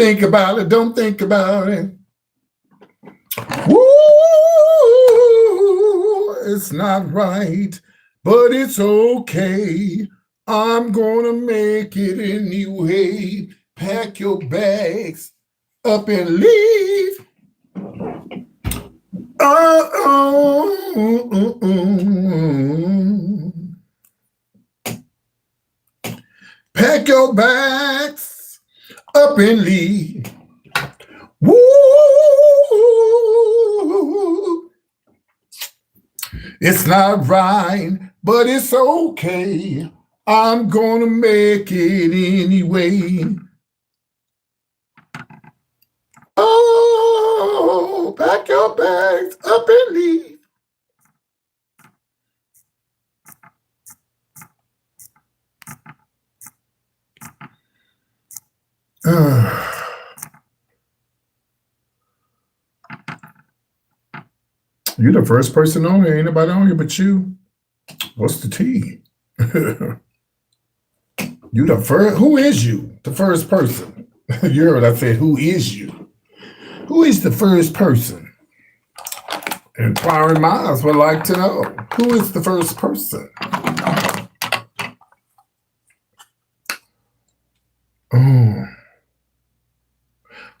Think about it, don't think about it. Woo, it's not right, but it's okay. I'm gonna make it anyway. Pack your bags up and leave. Pack your bags up and leave. Woo! It's not right, but it's okay. I'm gonna make it anyway. Oh, pack your bags up and leave. You're the first person on here. Ain't nobody on here but you. What's the tea? You the first. Who is you? The first person. You heard I said, who is you? Who is the first person? Inquiring minds would like to know. Who is the first person? Oh.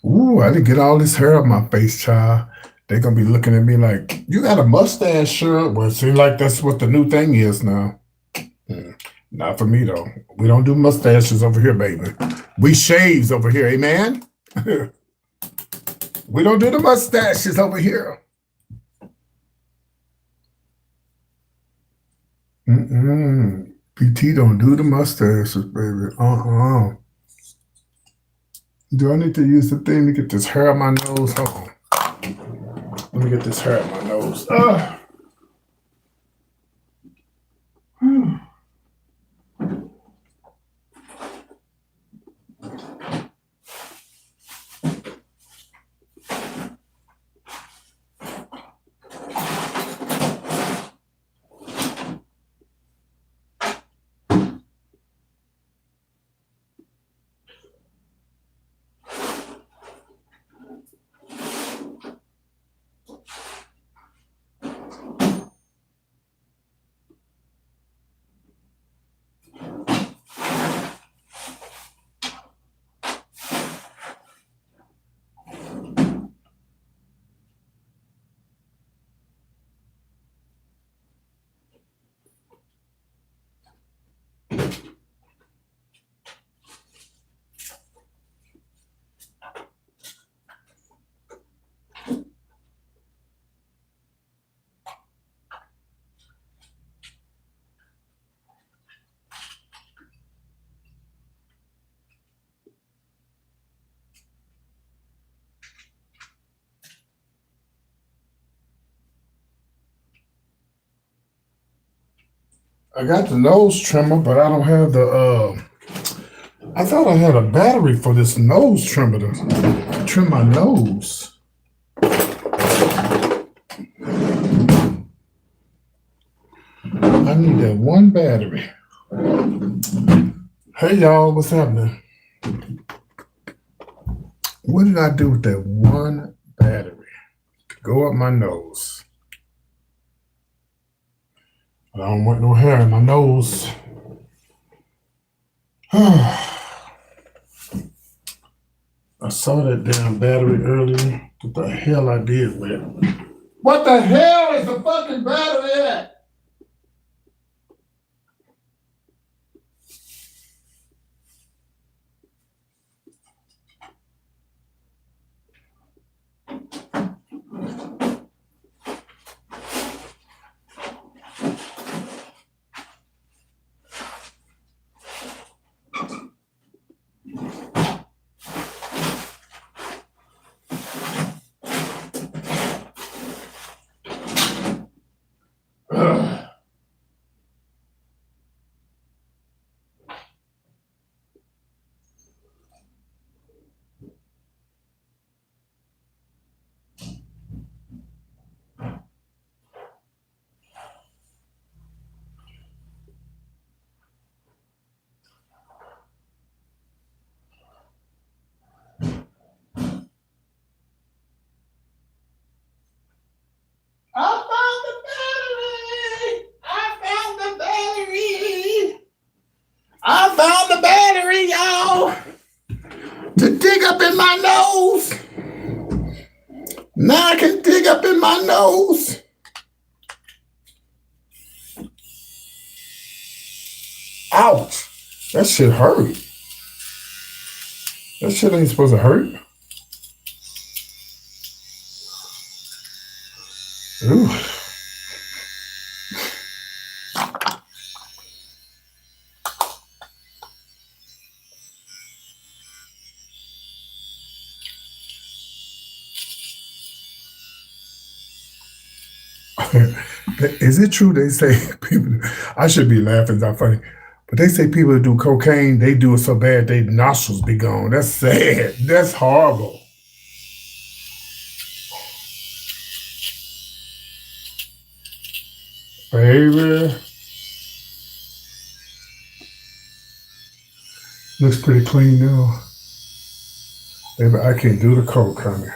Ooh, I didn't get all this hair off my face, child. They're going to be looking at me like, you got a mustache, sure? Well, it seems like that's what the new thing is now. Not for me, though. We don't do mustaches over here, baby. We shaves over here, amen? We don't do the mustaches over here. PT don't do the mustaches, baby. Do I need to use the thing to get this hair on my nose? Hold on. Let me get this hair on my nose. I got the nose trimmer, but I don't have the, I thought I had a battery for this nose trimmer to trim my nose. I need that one battery. Hey, y'all, what's happening? What did I do with that one battery to go up my nose? I don't want no hair in my nose. I saw that damn battery earlier. What the hell I did with it? What the hell is the fucking battery at? to dig up in my nose. Now I can dig up in my nose. Ouch. That shit hurt. That shit ain't supposed to hurt. Ooh. Is it true they say people, I should be laughing, it's not funny, but they say people that do cocaine, they do it so bad their nostrils be gone. That's sad. That's horrible. Baby. Looks pretty clean now. Baby, I can't do the coke, honey.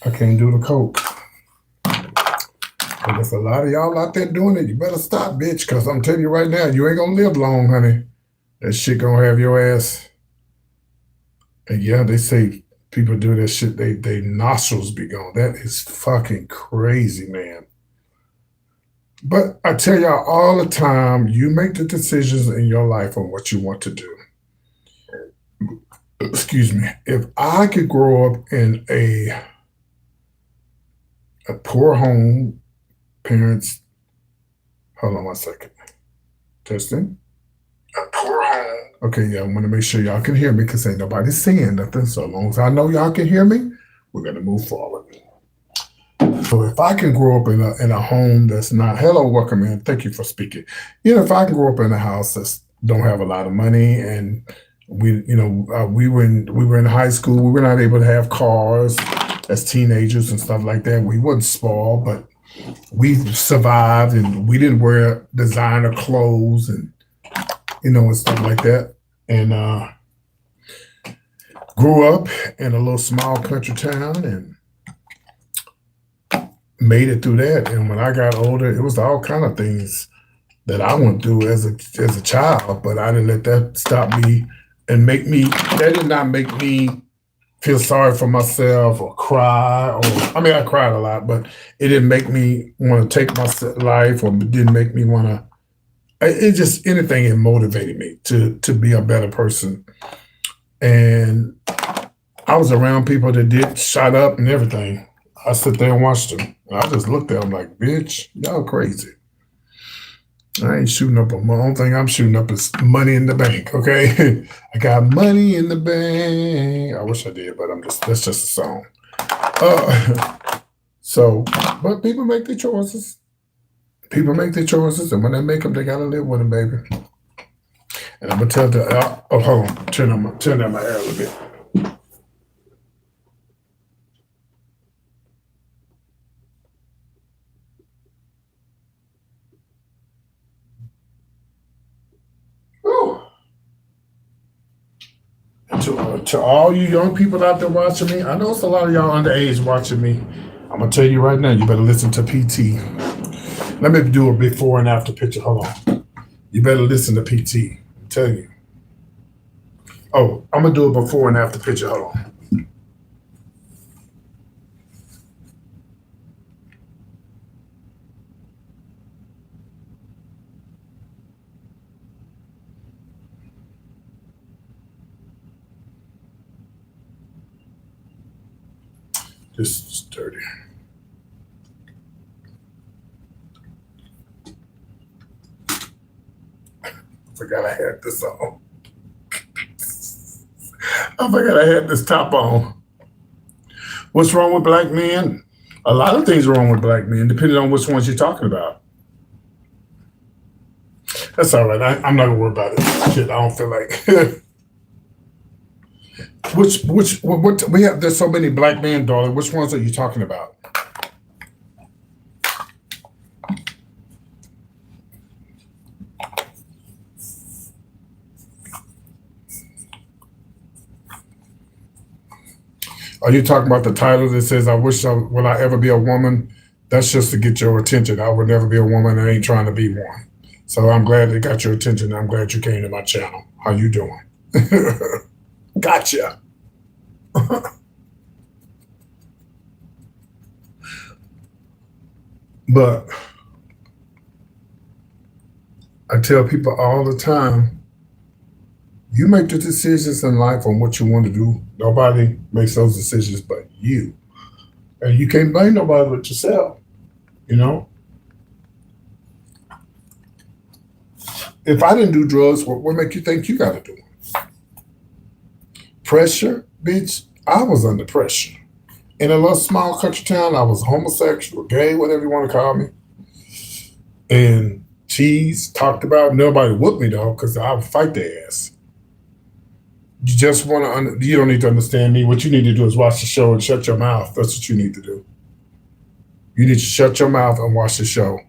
I can't do the coke. And there's a lot of y'all out there doing it. You better stop, bitch, because I'm telling you right now, you ain't gonna live long, honey. That shit gonna have your ass. And yeah, they say people do that shit, they nostrils be gone. That is fucking crazy, man. But I tell y'all all the time, you make the decisions in your life on what you want to do. Excuse me. If I could grow up in a poor home, parents, hold on 1 second. Testing. A poor home. Okay, yeah, I want to make sure y'all can hear me because ain't nobody saying nothing. So as long as I know y'all can hear me, we're going to move forward. So if I can grow up in a home that's not, hello, welcome in, thank you for speaking. If I can grow up in a house that don't have a lot of money, and we were in high school, we were not able to have cars as teenagers and stuff like that. We wasn't spoiled, but we survived, and we didn't wear designer clothes and and stuff like that. And grew up in a little small country town and made it through that. And when I got older, it was all kind of things that I went through as a child, but I didn't let that stop me and that did not make me feel sorry for myself or cry. I cried a lot, but it didn't make me want to take my life, or didn't make me want to, it just, anything, it motivated me to be a better person. And I was around people that did shot up and everything. I sit there and watched them. I just looked at them like, bitch, y'all crazy. I ain't shooting up. The only thing I'm shooting up is money in the bank, okay? I got money in the bank. I wish I did, but that's just a song. But people make their choices. People make their choices, and when they make them, they gotta live with them, baby. And I'm gonna tell hold on, turn down my air a little bit. To all you young people out there watching me, I know it's a lot of y'all underage watching me. I'm gonna tell you right now, you better listen to PT. Let me do a before and after picture. Hold on. You better listen to PT. I'm telling you. Oh, I'm gonna do a before and after picture. Hold on. This is dirty. I forgot I had this on. I forgot I had this top on. What's wrong with black men? A lot of things are wrong with black men, depending on which ones you're talking about. That's all right. I'm not gonna worry about it. Shit, I don't feel like. What we have? There's so many black men, darling. Which ones are you talking about? Are you talking about the title that says, will I ever be a woman? That's just to get your attention. I would never be a woman. I ain't trying to be one. So I'm glad they got your attention. I'm glad you came to my channel. How you doing? Gotcha. But I tell people all the time, you make the decisions in life on what you want to do. Nobody makes those decisions but you. And you can't blame nobody but yourself, you know? If I didn't do drugs, what make you think you got to do? Pressure, bitch. I was under pressure. In a little small country town, I was homosexual, gay, whatever you want to call me. And cheese talked about. Nobody whooped me though, because I would fight their ass. You just want to. You don't need to understand me. What you need to do is watch the show and shut your mouth. That's what you need to do. You need to shut your mouth and watch the show.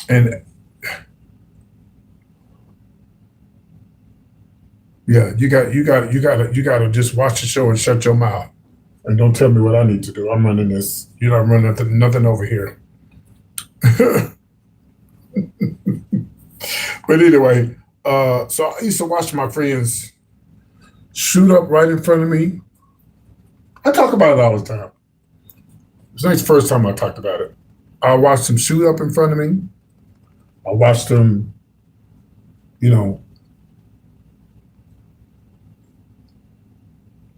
And yeah, you got to just watch the show and shut your mouth. And don't tell me what I need to do. I'm running this. You don't run nothing over here. But anyway, so I used to watch my friends shoot up right in front of me. I talk about it all the time. It's not the first time I talked about it. I watched them shoot up in front of me. I watched them, you know,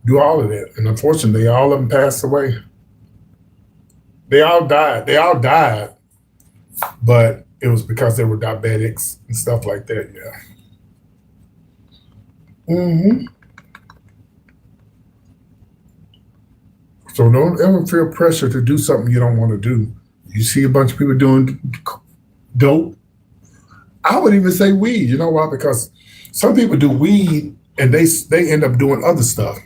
do all of that. And unfortunately, all of them passed away. They all died. They all died, but it was because they were diabetics and stuff like that. Yeah. So don't ever feel pressure to do something you don't want to do. You see a bunch of people doing dope. I would even say weed. You know why? Because some people do weed and they end up doing other stuff.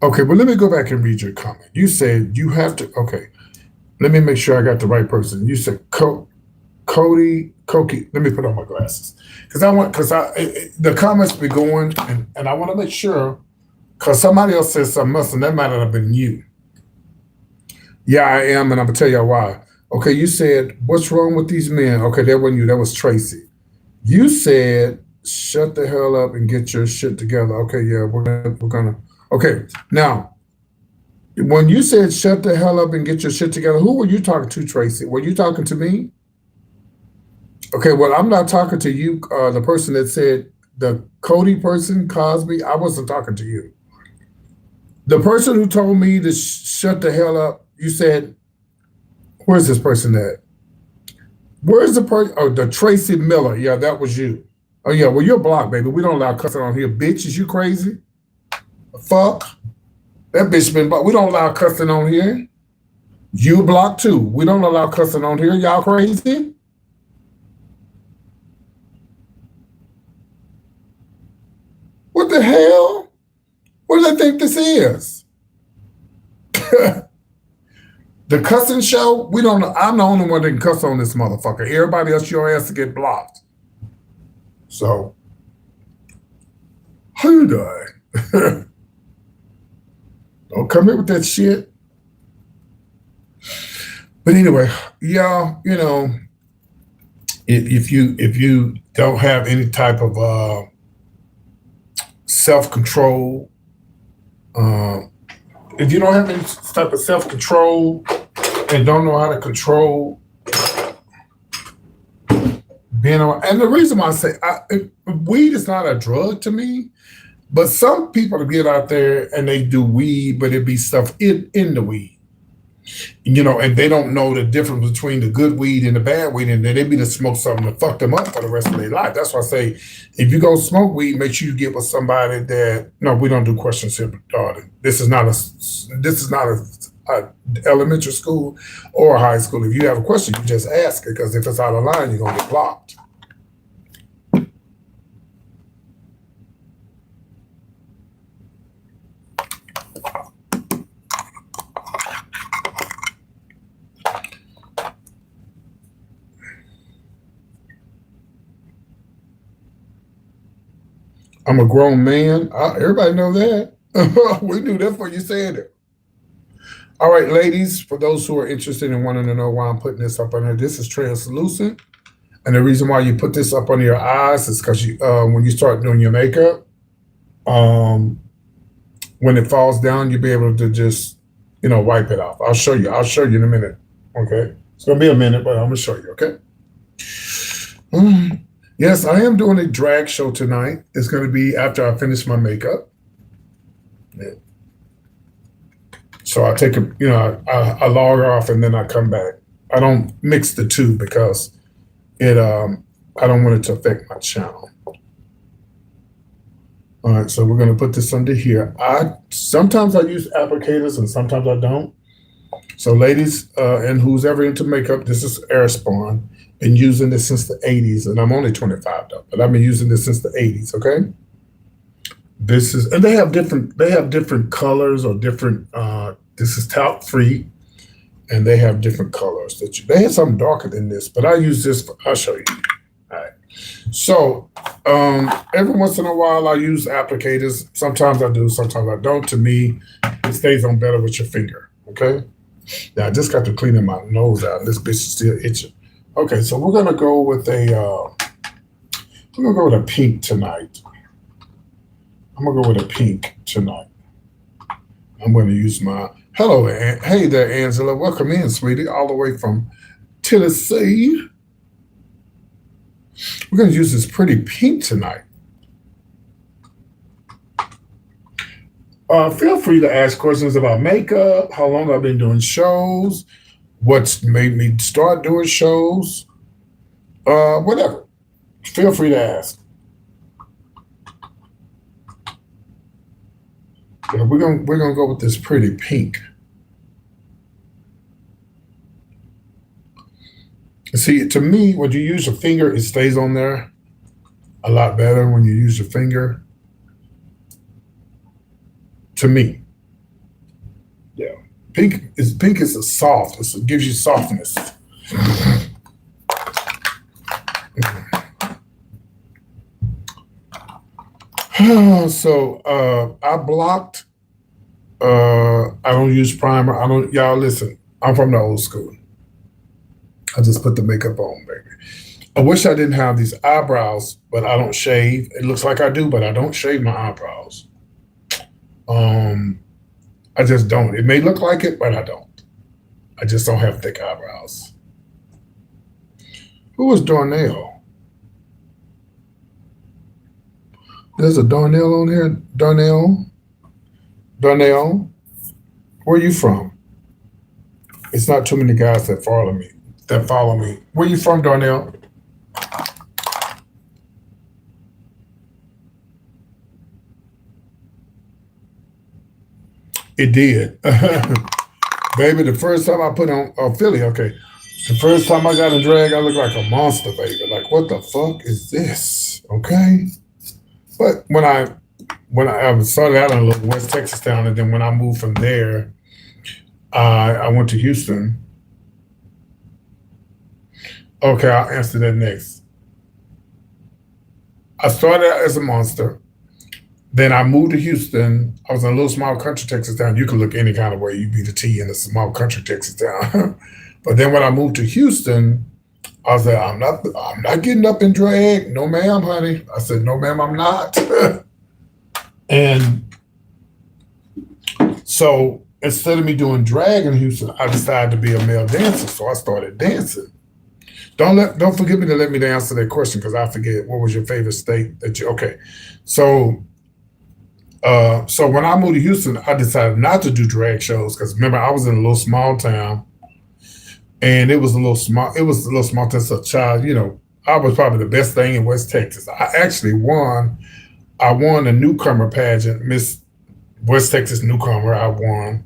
Okay, but let me go back and read your comment. You said you have to. Okay, let me make sure I got the right person. You said Cody. Let me put on my glasses because the comments be going and I want to make sure because somebody else said something else and that might not have been you. Yeah, I am, and I'm gonna tell you why. Okay, you said what's wrong with these men? Okay, that wasn't you. That was Tracy. You said shut the hell up and get your shit together. Okay, yeah, we're gonna. Okay, now when you said shut the hell up and get your shit together, who were you talking to, Tracy? Were you talking to me? Okay, well, I'm not talking to you, the person that said the Cody person, Cosby. I wasn't talking to you. The person who told me to shut the hell up, you said, where's this person at? Where's the person? Oh, the Tracy Miller. Yeah, that was you. Oh, yeah, well, you're blocked, baby. We don't allow cussing on here. Bitch, is you crazy? Fuck. That bitch been blocked. We don't allow cussing on here. You blocked too. We don't allow cussing on here. Y'all crazy? What the hell? What do they think this is? The cussing show? We don't. I'm the only one that can cuss on this motherfucker. Everybody else, your ass to get blocked. So, how you doing? Don't come here with that shit. But anyway, y'all, you know, if you don't have any type of self-control, if you don't have any type of self-control and don't know how to control being around, and the reason why I say weed is not a drug to me, but some people get out there and they do weed, but it be stuff in the weed. You know, and they don't know the difference between the good weed and the bad weed, and then they be to smoke something to fuck them up for the rest of their life. That's why I say, if you go smoke weed, make sure you get with somebody that. No, we don't do questions here, darling. This is not a elementary school or a high school. If you have a question, you just ask it, because if it's out of line, you're gonna get blocked. I'm a grown man. Everybody know that. We knew that before you said it. All right, ladies, for those who are interested in wanting to know why I'm putting this up on there, this is translucent. And the reason why you put this up under your eyes is because when you start doing your makeup, um, when it falls down, you'll be able to just, wipe it off. I'll show you. I'll show you in a minute. Okay. It's going to be a minute, but I'm going to show you. Okay. Yes, I am doing a drag show tonight. It's going to be after I finish my makeup. Yeah. So I take I log off and then I come back. I don't mix the two because I don't want it to affect my channel. All right, so we're gonna put this under here. Sometimes I use applicators and sometimes I don't. So ladies, and who's ever into makeup, this is Airspawn. Been using this since the 80s, and I'm only 25 though, but I've been using this since the 80s, okay? And they have different colors or different this is talc free, and they have different colors they have something darker than this, but I use this I'll show you. All right. So every once in a while I use applicators. Sometimes I do, sometimes I don't. To me, it stays on better with your finger. Okay. Now I just got to cleaning my nose out. This bitch is still itching. Okay, so we're gonna go with a pink tonight. I'm gonna go with a pink tonight. I'm gonna use my hey there, Angela. Welcome in, sweetie, all the way from Tennessee. We're gonna use this pretty pink tonight. Feel free to ask questions about makeup, how long I've been doing shows, what's made me start doing shows, whatever. Feel free to ask. Yeah, we're gonna go with this pretty pink. See, to me, when you use your finger, it stays on there a lot better when you use your finger. To me, yeah, pink is a soft. It gives you softness. So I blocked. I don't use primer. I don't. Y'all listen. I'm from the old school. I just put the makeup on, baby. I wish I didn't have these eyebrows, but I don't shave. It looks like I do, but I don't shave my eyebrows. I just don't. It may look like it, but I don't. I just don't have thick eyebrows. Who was Darnell? There's a Darnell on here. Darnell? Where you from? It's not too many guys that follow me. Where you from, Darnell? It did. Baby, the first time I put on Philly, okay. The first time I got in drag, I looked like a monster, baby. Like, what the fuck is this? Okay. But when I started out in a little West Texas town, and then when I moved from there, I went to Houston. Okay, I'll answer that next. I started out as a monster. Then I moved to Houston. I was in a little small country Texas town. You can look any kind of way. You be the T in a small country Texas town. But then when I moved to Houston, I was like, I'm not getting up in drag. No, ma'am, honey. I said, no, ma'am, I'm not. And so instead of me doing drag in Houston, I decided to be a male dancer. So I started dancing. Don't forget me to let me answer that question because I forget what was your favorite state that you okay. So when I moved to Houston, I decided not to do drag shows because remember I was in a little small town, and it was a little small. It was a little small town as a child. I was probably the best thing in West Texas. I actually won. I won a newcomer pageant, Miss West Texas newcomer. I won,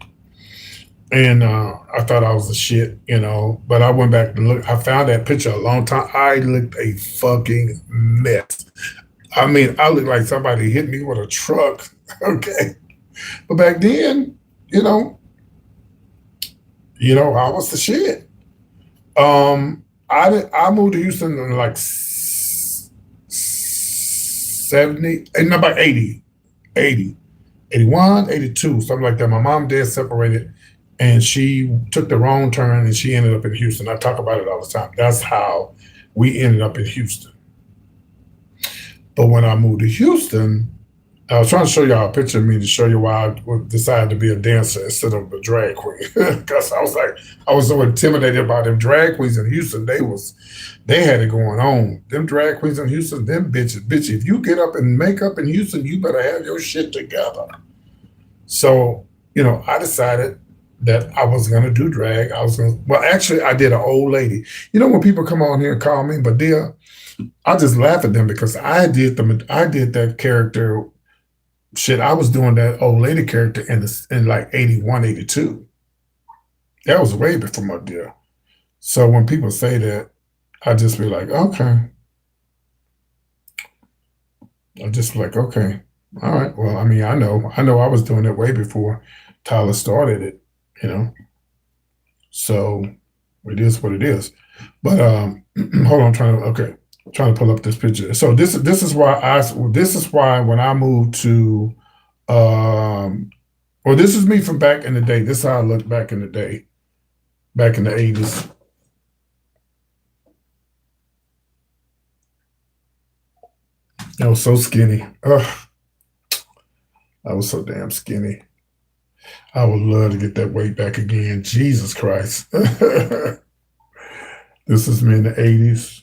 and I thought I was a shit, But I went back to look. I found that picture a long time. I looked a fucking mess. I mean, I looked like somebody hit me with a truck. Okay. But back then, I was the shit. I moved to Houston in like 70, and about 80, 81, 82, something like that. My mom and dad separated and she took the wrong turn and she ended up in Houston. I talk about it all the time. That's how we ended up in Houston. But when I moved to Houston, I was trying to show y'all a picture of me to show you why I decided to be a dancer instead of a drag queen. Because I was like, I was so intimidated about them drag queens in Houston. They had it going on. Them drag queens in Houston, them bitch. If you get up and make up in Houston, you better have your shit together. So, I decided that I was gonna do drag. Well, actually, I did an old lady. When people come on here and call me, but dear, I just laugh at them because I did that character. Shit, I was doing that old lady character in like 81, 82. That was way before my deal. So when people say that, I just be like, okay. I just be like, okay, all right. Well, I mean, I know I was doing it way before Tyler started it, you know. So it is what it is. But hold on, trying to pull up this picture. So this is why when I moved to well, this is me from back in the day. This is how I looked back in the day, back in the 80s. I was so skinny. Ugh, I was so damn skinny. I would love to get that weight back again. Jesus Christ. This is me in the 80s.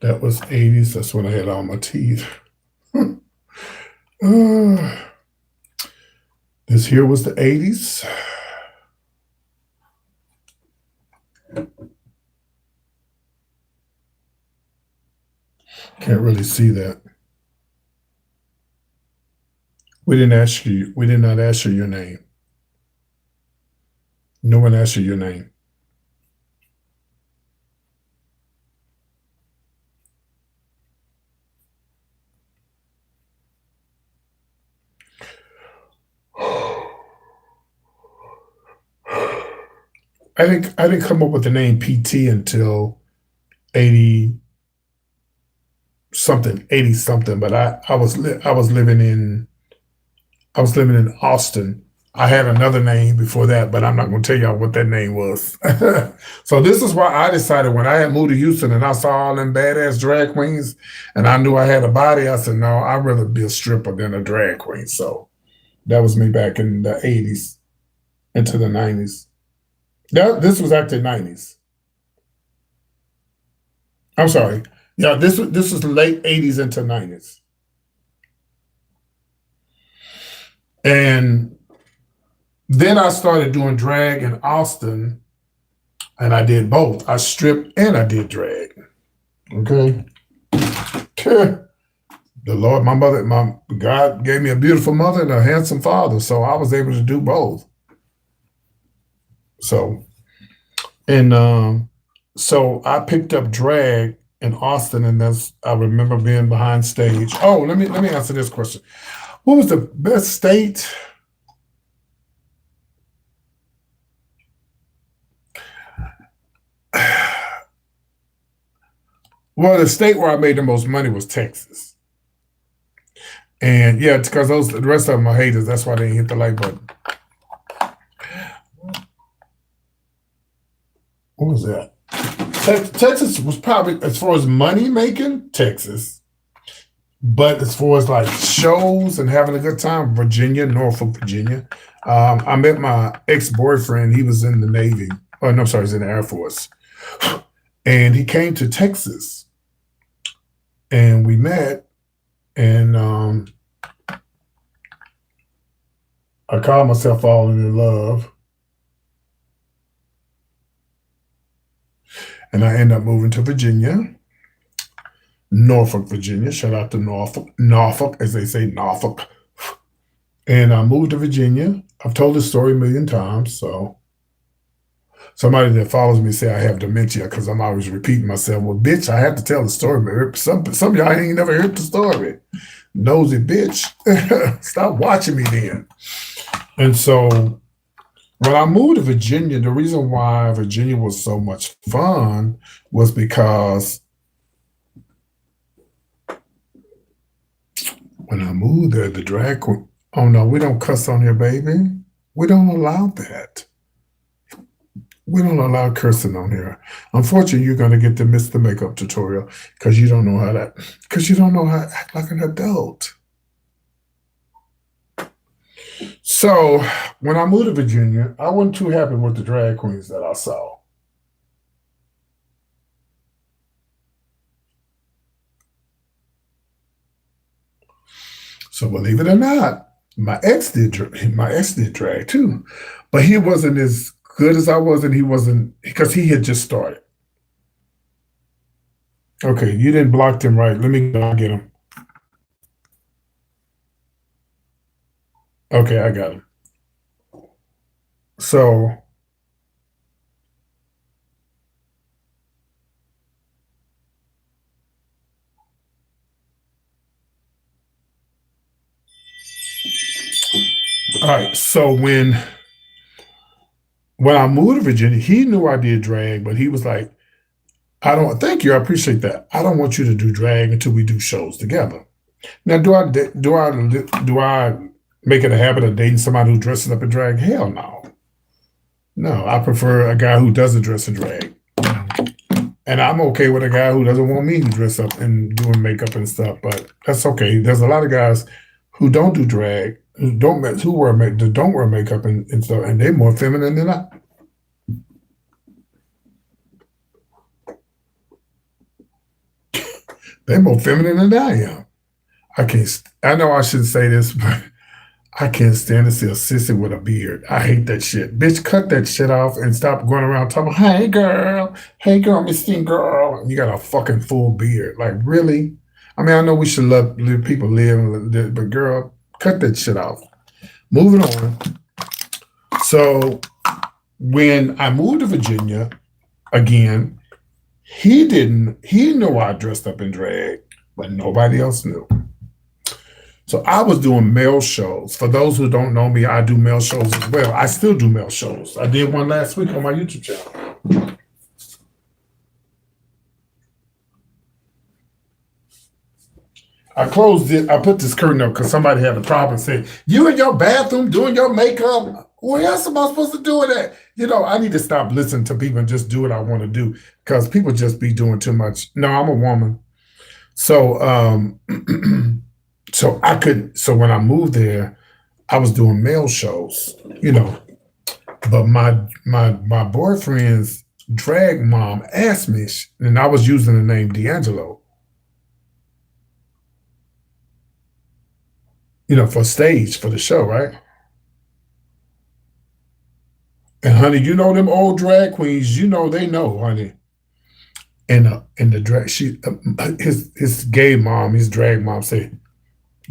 That was 80s. That's when I had all my teeth. This here was the 80s. Can't really see that. We did not ask you your name. No one asked you your name. I didn't come up with the name PT until 80 something, 80 something, but I was living in Austin. I had another name before that, but I'm not going to tell y'all what that name was. So this is why I decided when I had moved to Houston and I saw all them badass drag queens and I knew I had a body, I said, no, I'd rather be a stripper than a drag queen. So that was me back in the 80s into the 90s. This was actually 90s. I'm sorry. Yeah, this was the late 80s into 90s. And then I started doing drag in Austin, and I did both. I stripped and I did drag. Okay. The Lord, my God gave me a beautiful mother and a handsome father, so I was able to do both. So, and so I picked up drag in Austin, and I remember being behind stage. Oh, let me answer this question. What was the best state? Well, the state where I made the most money was Texas. And yeah, it's because the rest of them are haters. That's why they didn't hit the like button. What was that? Texas was probably, as far as money making, Texas. But as far as like shows and having a good time, Virginia, Norfolk, Virginia. I met my ex-boyfriend. He was in the Navy. Oh, no, sorry, he's in the Air Force. And he came to Texas. And we met. And I called myself falling in love. And I ended up moving to Virginia. Norfolk, Virginia. Shout out to Norfolk, as they say, Norfolk. And I moved to Virginia. I've told this story a million times. So somebody that follows me say I have dementia because I'm always repeating myself. Well, bitch, I have to tell the story. But some of y'all ain't never heard the story. Nosy bitch. Stop watching me then. And so when I moved to Virginia, the reason why Virginia was so much fun was because when I moved there, the drag queen, oh no, we don't cuss on here, baby. We don't allow that. We don't allow cursing on here. Unfortunately, you're going to get to miss the makeup tutorial because you don't know how to act like an adult. So when I moved to Virginia, I wasn't too happy with the drag queens that I saw. So believe it or not, my ex did drag too, but he wasn't as good as I was, and he wasn't because he had just started. Okay, you didn't block him right. Let me go get him. Okay, I got him. So, all right. So when I moved to Virginia, he knew I did drag, but he was like, "I don't thank you. I appreciate that. I don't want you to do drag until we do shows together." Now, do I make it a habit of dating somebody who dresses up in drag? Hell no. No, I prefer a guy who doesn't dress in drag. And I'm okay with a guy who doesn't want me to dress up and doing makeup and stuff, but that's okay. There's a lot of guys who don't do drag, who don't wear makeup and stuff, and they're more feminine than I. They're more feminine than I am. I can't. I know I shouldn't say this, but I can't stand to see a sissy with a beard. I hate that shit. Bitch, cut that shit off and stop going around talking, hey girl, Miss Thing girl. And you got a fucking full beard. Like, really? I mean, I know we should let people live, but girl, cut that shit off. Moving on. So when I moved to Virginia, again, he knew I dressed up in drag, but nobody else knew. So I was doing male shows. For those who don't know me, I do male shows as well. I still do male shows. I did one last week on my YouTube channel. I closed it. I put this curtain up because somebody had a problem saying, "You in your bathroom doing your makeup? What else am I supposed to do with that?" I need to stop listening to people and just do what I want to do because people just be doing too much. No, I'm a woman. So so I couldn't. So when I moved there, I was doing male shows, But my boyfriend's drag mom asked me, and I was using the name D'Angelo, for stage for the show, right? And honey, them old drag queens, they know, honey. And the drag, his gay mom, his drag mom said,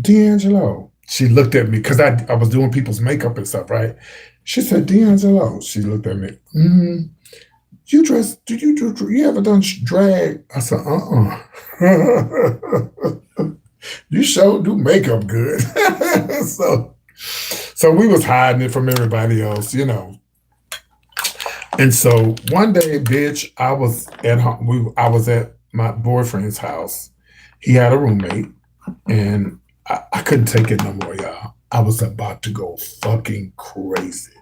D'Angelo. She looked at me because I was doing people's makeup and stuff, right? She said, D'Angelo. She looked at me. You dress, you ever done drag? I said, You sure do makeup good. so we was hiding it from everybody else, And so one day, bitch, I was at home. I was at my boyfriend's house. He had a roommate, and I couldn't take it no more, y'all. I was about to go fucking crazy.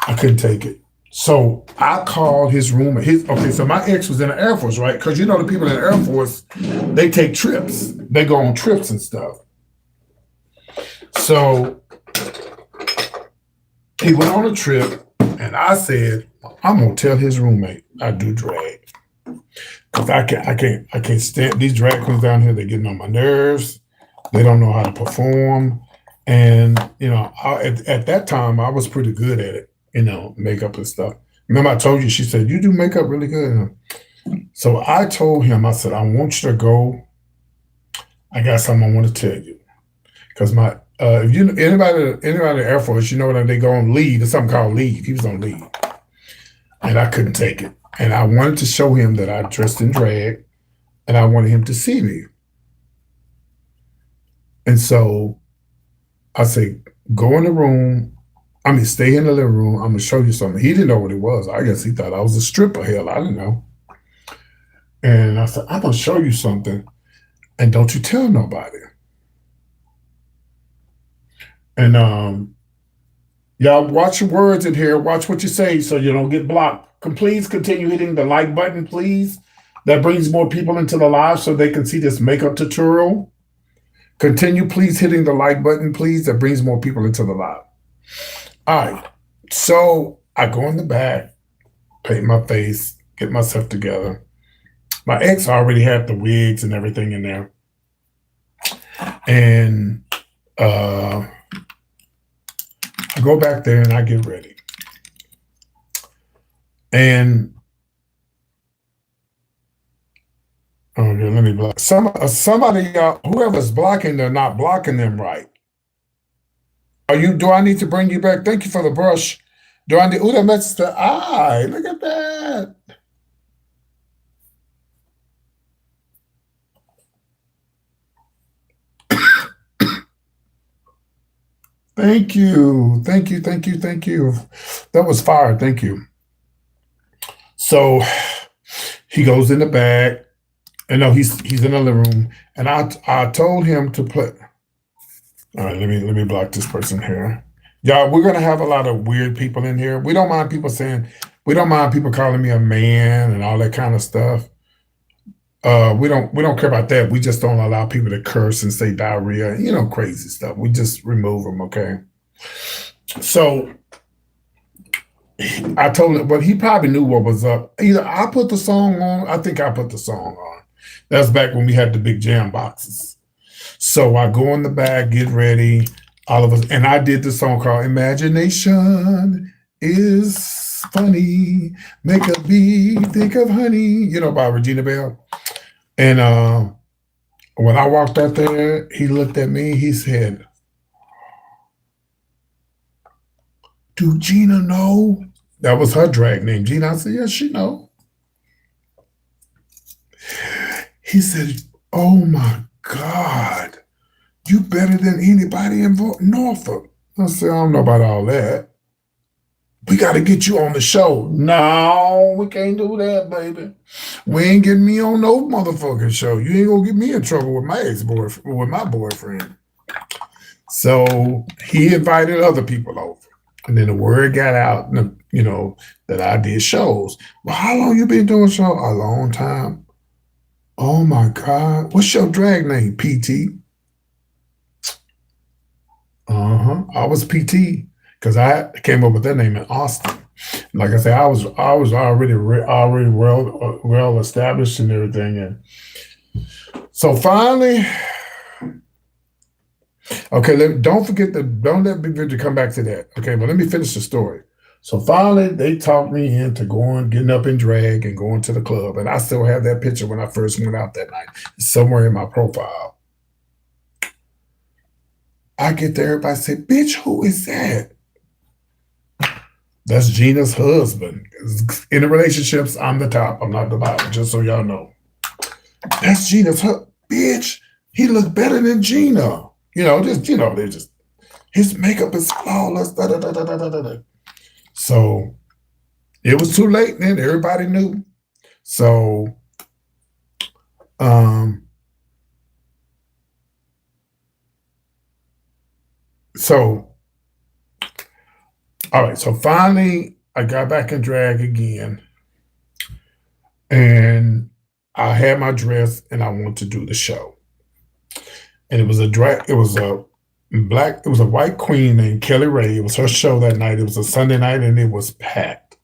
I couldn't take it. So I called his roommate. Okay, so my ex was in the Air Force, right? Because the people in the Air Force, they take trips. They go on trips and stuff. So he went on a trip, and I said, I'm gonna tell his roommate I do drag. Because I can't stand these drag queens down here. They're getting on my nerves. They don't know how to perform. And, at that time, I was pretty good at it, makeup and stuff. Remember I told you, she said, you do makeup really good. So I told him, I said, I want you to go. I got something I want to tell you. Because if anybody in the Air Force, when they go on leave, there's something called leave. He was on leave. And I couldn't take it. And I wanted to show him that I dressed in drag, and I wanted him to see me. And so I said, go in the room. Stay in the living room. I'm going to show you something. He didn't know what it was. I guess he thought I was a stripper. Hell, I didn't know. And I said, I'm going to show you something, and don't you tell nobody. And y'all watch your words in here. Watch what you say so you don't get blocked. Please continue hitting the like button, please. That brings more people into the live so they can see this makeup tutorial. Continue, please, hitting the like button, please. That brings more people into the live. All right. So I go in the back, paint my face, get myself together. My ex already had the wigs and everything in there. And I go back there and I get ready. And okay, let me block somebody. Whoever's blocking, they're not blocking them right. Do I need to bring you back? Thank you for the brush. Do I need? That matches the eye. Look at that. Thank you. Thank you. Thank you. Thank you. That was fire. Thank you. So he goes in the back. And no, he's in the living room. And I told him to put. All right, let me block this person here. Y'all, we're gonna have a lot of weird people in here. We don't mind people calling me a man and all that kind of stuff. We don't care about that. We just don't allow people to curse and say diarrhea, crazy stuff. We just remove them, okay? So I told him, but he probably knew what was up. Either I put the song on, I think I put the song on. That's back when we had the big jam boxes. So I go in the bag, get ready, all of us, and I did this song called Imagination is Funny, Make a bee think of honey, by Regina Bell. And when I walked out there, he looked at me, he said, "Do Gina know?" That was her drag name, Gina. I said, "Yes, she know." He said, "Oh my God, you better than anybody in Norfolk." I said, "I don't know about all that. We got to get you on the show." "No, we can't do that, baby. We ain't getting me on no motherfucking show. You ain't gonna get me in trouble with my ex-boyfriend, with my boyfriend." So he invited other people over. And then the word got out, that I did shows. "Well, how long you been doing shows?" "A long time." "Oh my God. What's your drag name?" "PT." I was PT because I came up with that name in Austin. Like I said, I was already well established and everything. And so finally, okay, don't let Big Victor come back to that. Okay, but let me finish the story. So finally, they talked me into getting up in drag and going to the club. And I still have that picture when I first went out that night. It's somewhere in my profile. I get there, everybody say, "Bitch, who is that?" That's Gina's husband. In the relationships, I'm the top. I'm not the bottom, just so y'all know. That's Gina's husband. "Bitch, he looked better than Gina." They're just, his makeup is flawless. Da, da, da, da, da, da, da. So it was too late then. Everybody knew. So all right. So finally, I got back in drag again, and I had my dress, and I wanted to do the show. And it was a white queen named Kelly Ray. It was her show that night. It was a Sunday night, and it was packed.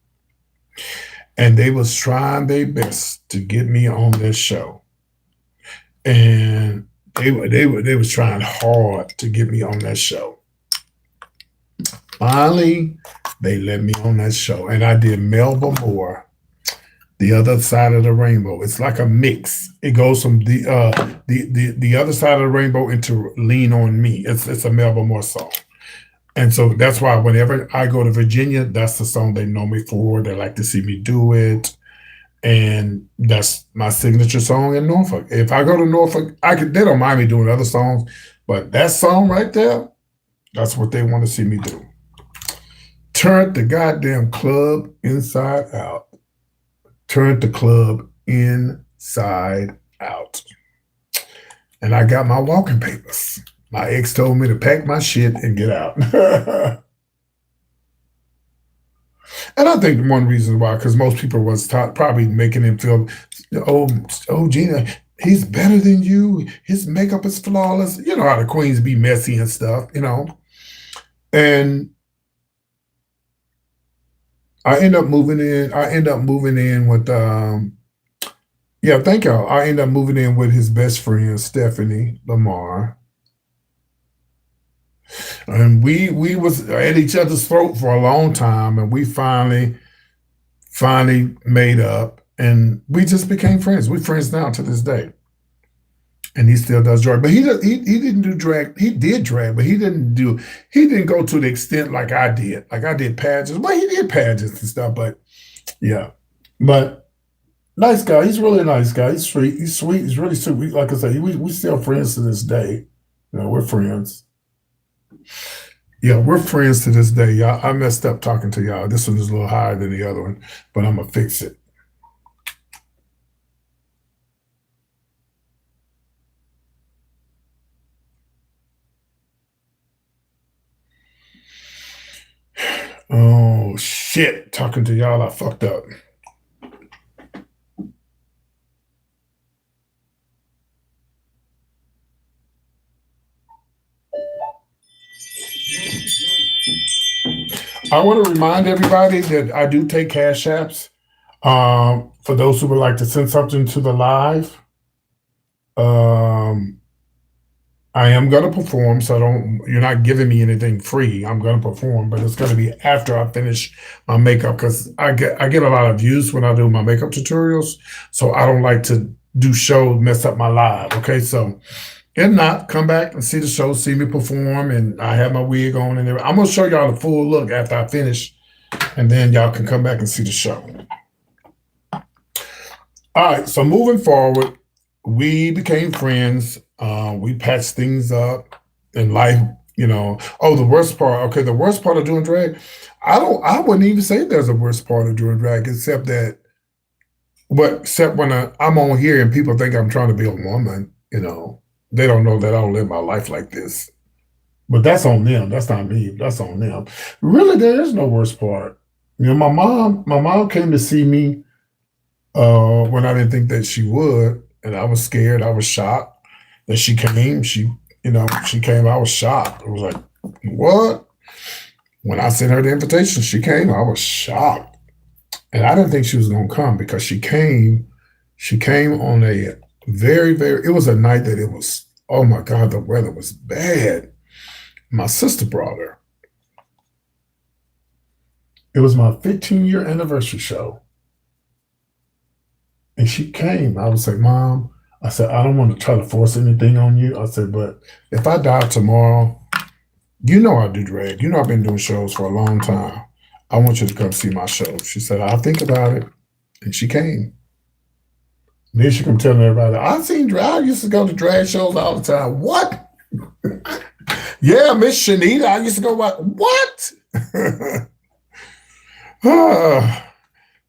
And they was trying their best to get me on this show. And they was trying hard to get me on that show. Finally, they let me on that show. And I did Melba Moore, The Other Side of the Rainbow. It's like a mix. It goes from the other side of the rainbow into Lean on Me. It's a Melba Moore song. And so that's why whenever I go to Virginia, that's the song they know me for. They like to see me do it. And that's my signature song in Norfolk. If I go to Norfolk, they don't mind me doing other songs, but that song right there, that's what they want to see me do. Turned the goddamn club inside out. Turned the club inside out. And I got my walking papers. My ex told me to pack my shit and get out. And I think one reason why, because most people was taught, probably making him feel, oh, oh, Gina, he's better than you. His makeup is flawless. You know how the queens be messy and stuff, And I end up moving in. I end up moving in with yeah, thank y'all. I end up moving in with his best friend, Stephanie Lamar. And we was at each other's throat for a long time, and we finally made up, and we just became friends. We're friends now to this day. And he still does drag, but he didn't do drag. He did drag, but he didn't go to the extent like I did. Like I did pageants. Well, he did pageants and stuff, but yeah. But nice guy. He's really a nice guy. He's sweet. He's sweet. He's really sweet. Like I said, we still friends to this day. We're friends. Yeah, we're friends to this day. Y'all, I messed up talking to y'all. This one is a little higher than the other one, but I'm gonna fix it. Oh shit! Talking to y'all, I fucked up. I want to remind everybody that I do take cash apps. For those who would like to send something to the live, um, I am going to perform. So don't you're not giving me anything free. I'm going to perform, but it's going to be after I finish my makeup because I get a lot of views when I do my makeup tutorials. So I don't like to do shows mess up my live. Okay, so if not, come back and see the show, see me perform, and I have my wig on and everything. I'm gonna show y'all the full look after I finish, and then y'all can come back and see the show. All right, so moving forward, we became friends. We patched things up in life. Oh, the worst part. Okay, the worst part of doing drag. I wouldn't even say there's a worst part of doing drag, except that. But except when I'm on here and people think I'm trying to be a woman. They don't know that I don't live my life like this. But that's on them. That's not me. That's on them. Really, there is no worst part. My mom came to see me when I didn't think that she would, and I was scared. I was shocked that she came. She came. I was shocked. I was like, what? When I sent her the invitation, she came. I was shocked, and I didn't think she was going to come because she came. She came on a very, very. It was a night that it was. Oh my God, the weather was bad. My sister brought her. It was my 15-year anniversary show. And she came. I was like, Mom, I said, I don't want to try to force anything on you. I said, but if I die tomorrow, I do drag. I've been doing shows for a long time. I want you to come see my show. She said, I'll think about it. And she came. And then she come telling everybody, I've seen drag. I used to go to drag shows all the time. What? Yeah, Miss Shanita. I used to go, what?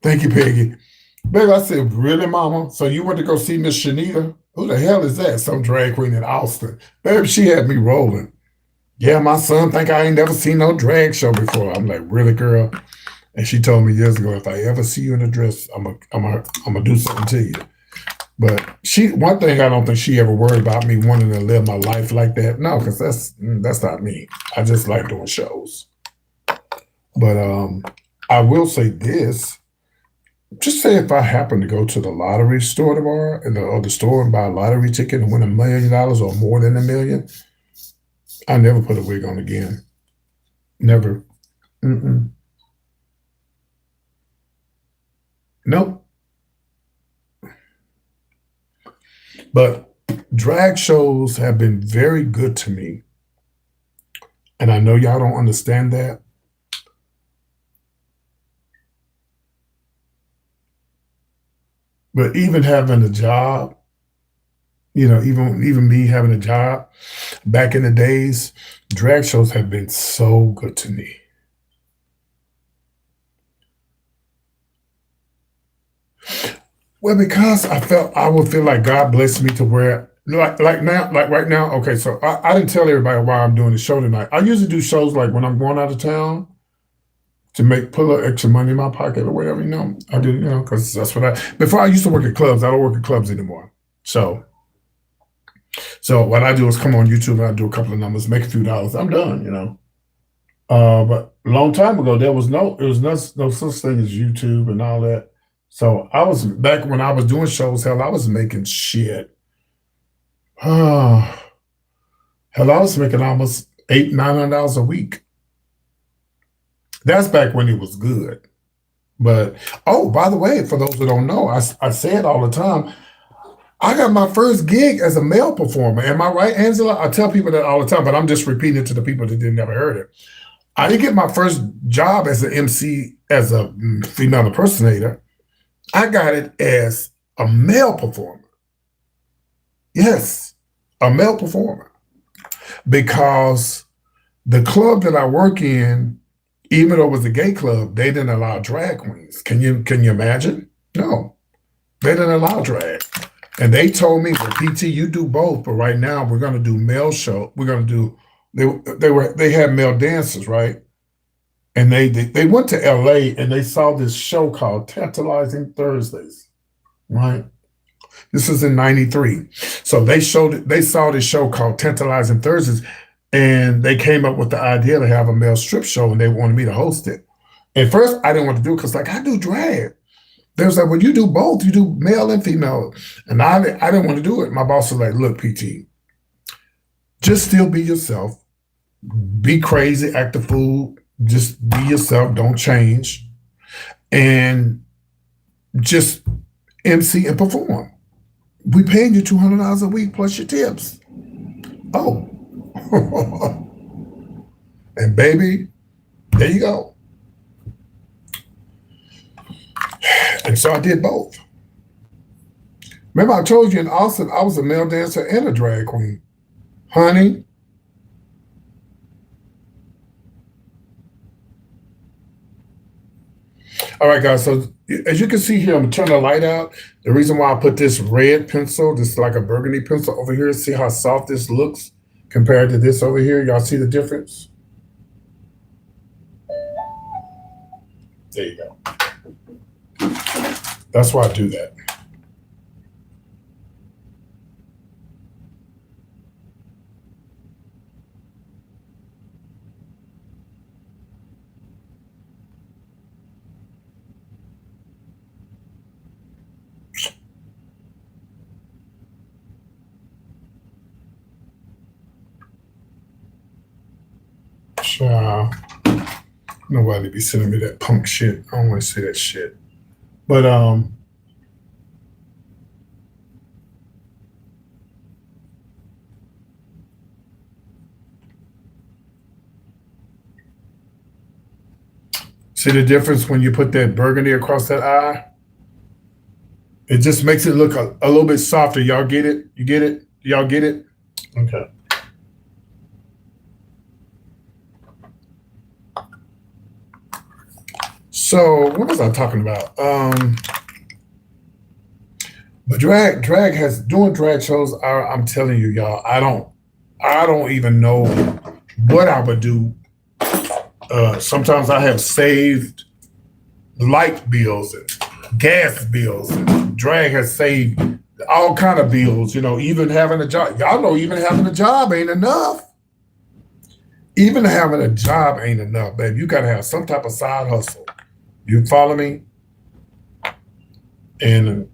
Thank you, Peggy. Baby, I said, really, Mama? So you went to go see Miss Shanita? Who the hell is that? Some drag queen in Austin. Baby, she had me rolling. Yeah, my son think I ain't never seen no drag show before. I'm like, really, girl? And she told me years ago, if I ever see you in a dress, I'm gonna do something to you. But one thing I don't think she ever worried about me wanting to live my life like that. No, because that's not me. I just like doing shows. But I will say this. Just say if I happen to go to the lottery store tomorrow or the store and buy a lottery ticket and win $1 million or more than $1 million, I never put a wig on again. Never. Mm-mm. Nope. But drag shows have been very good to me. And I know y'all don't understand that. But even having a job, even me having a job back in the days, drag shows have been so good to me. Well, because I would feel like God blessed me to where Like now, like right now. Okay, so I didn't tell everybody why I'm doing the show tonight. I usually do shows like when I'm going out of town to make pull a extra money in my pocket or whatever. I do. Because that's what I. Before I used to work at clubs. I don't work at clubs anymore. So what I do is come on YouTube and I do a couple of numbers, make a few dollars. I'm done. But a long time ago, there was no such thing as YouTube and all that. So I was back when I was doing shows. Hell, I was making shit. Oh, hell, I was making almost $800-900 a week. That's back when it was good. But by the way, for those who don't know, I say it all the time. I got my first gig as a male performer. Am I right, Angela? I tell people that all the time, but I'm just repeating it to the people that didn't never heard it. I didn't get my first job as an MC, as a female impersonator. I got it as a male performer. Yes, a male performer. Because the club that I work in, even though it was a gay club, they didn't allow drag queens. Can you imagine? No, they didn't allow drag. And they told me, well, PT, you do both, but right now we're going to do male show. We're going to do, they had male dancers, right? And they went to LA and they saw this show called Tantalizing Thursdays, right? This was in '93. So they saw this show called Tantalizing Thursdays, and they came up with the idea to have a male strip show, and they wanted me to host it. At first, I didn't want to do it because, like, I do drag. They was like, well, you do both. You do male and female. And I didn't want to do it. My boss was like, look, PT, just still be yourself. Be crazy, act a fool. Just be yourself. Don't change. And just MC and perform. We paying you $200 a week plus your tips. Oh. And baby, there you go. And so I did both. Remember, I told you in Austin, I was a male dancer and a drag queen. Honey. All right, guys. So as you can see here, I'm turning the light out. The reason why I put this red pencil, this is like a burgundy pencil over here. See how soft this looks compared to this over here? Y'all see the difference? There you go. That's why I do that. Nobody be sending me that punk shit. I don't want to see that shit. But see the difference when you put that burgundy across that eye? It just makes it look a little bit softer. Y'all get it? You get it? Y'all get it? Okay. So what was I talking about? But doing drag shows. I'm telling you, y'all, I don't even know what I would do. Sometimes I have saved light bills and gas bills. And drag has saved all kind of bills. Even having a job. Y'all know even having a job ain't enough. Even having a job ain't enough, babe. You got to have some type of side hustle. You follow me? And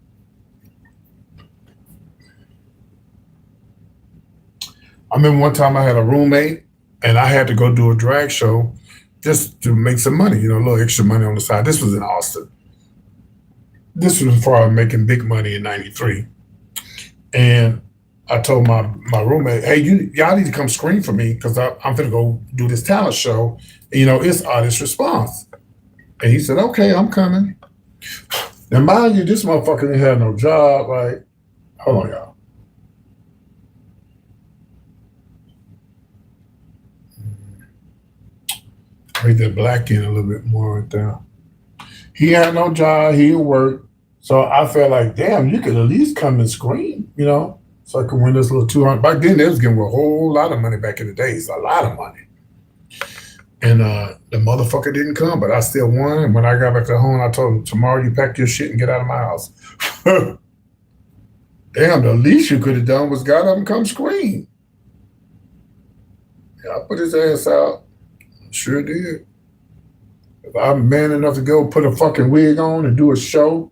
I remember one time I had a roommate and I had to go do a drag show just to make some money, a little extra money on the side. This was in Austin. This was before I was making big money in '93. And I told my roommate, hey, y'all need to come screen for me because I'm going to go do this talent show. And, it's artist response. And he said, okay, I'm coming. Now, mind you, this motherfucker didn't have no job. Like, hold on, y'all. Make that black in a little bit more right there. He had no job. He didn't work. So I felt like, damn, you could at least come and scream, So I could win this little 200. Back then, they was giving a whole lot of money back in the days, a lot of money. And the motherfucker didn't come, but I still won. And when I got back to home, I told him, tomorrow you pack your shit and get out of my house. Damn, the least you could have done was got up and come scream. Yeah, I put his ass out. Sure did. If I'm man enough to go put a fucking wig on and do a show,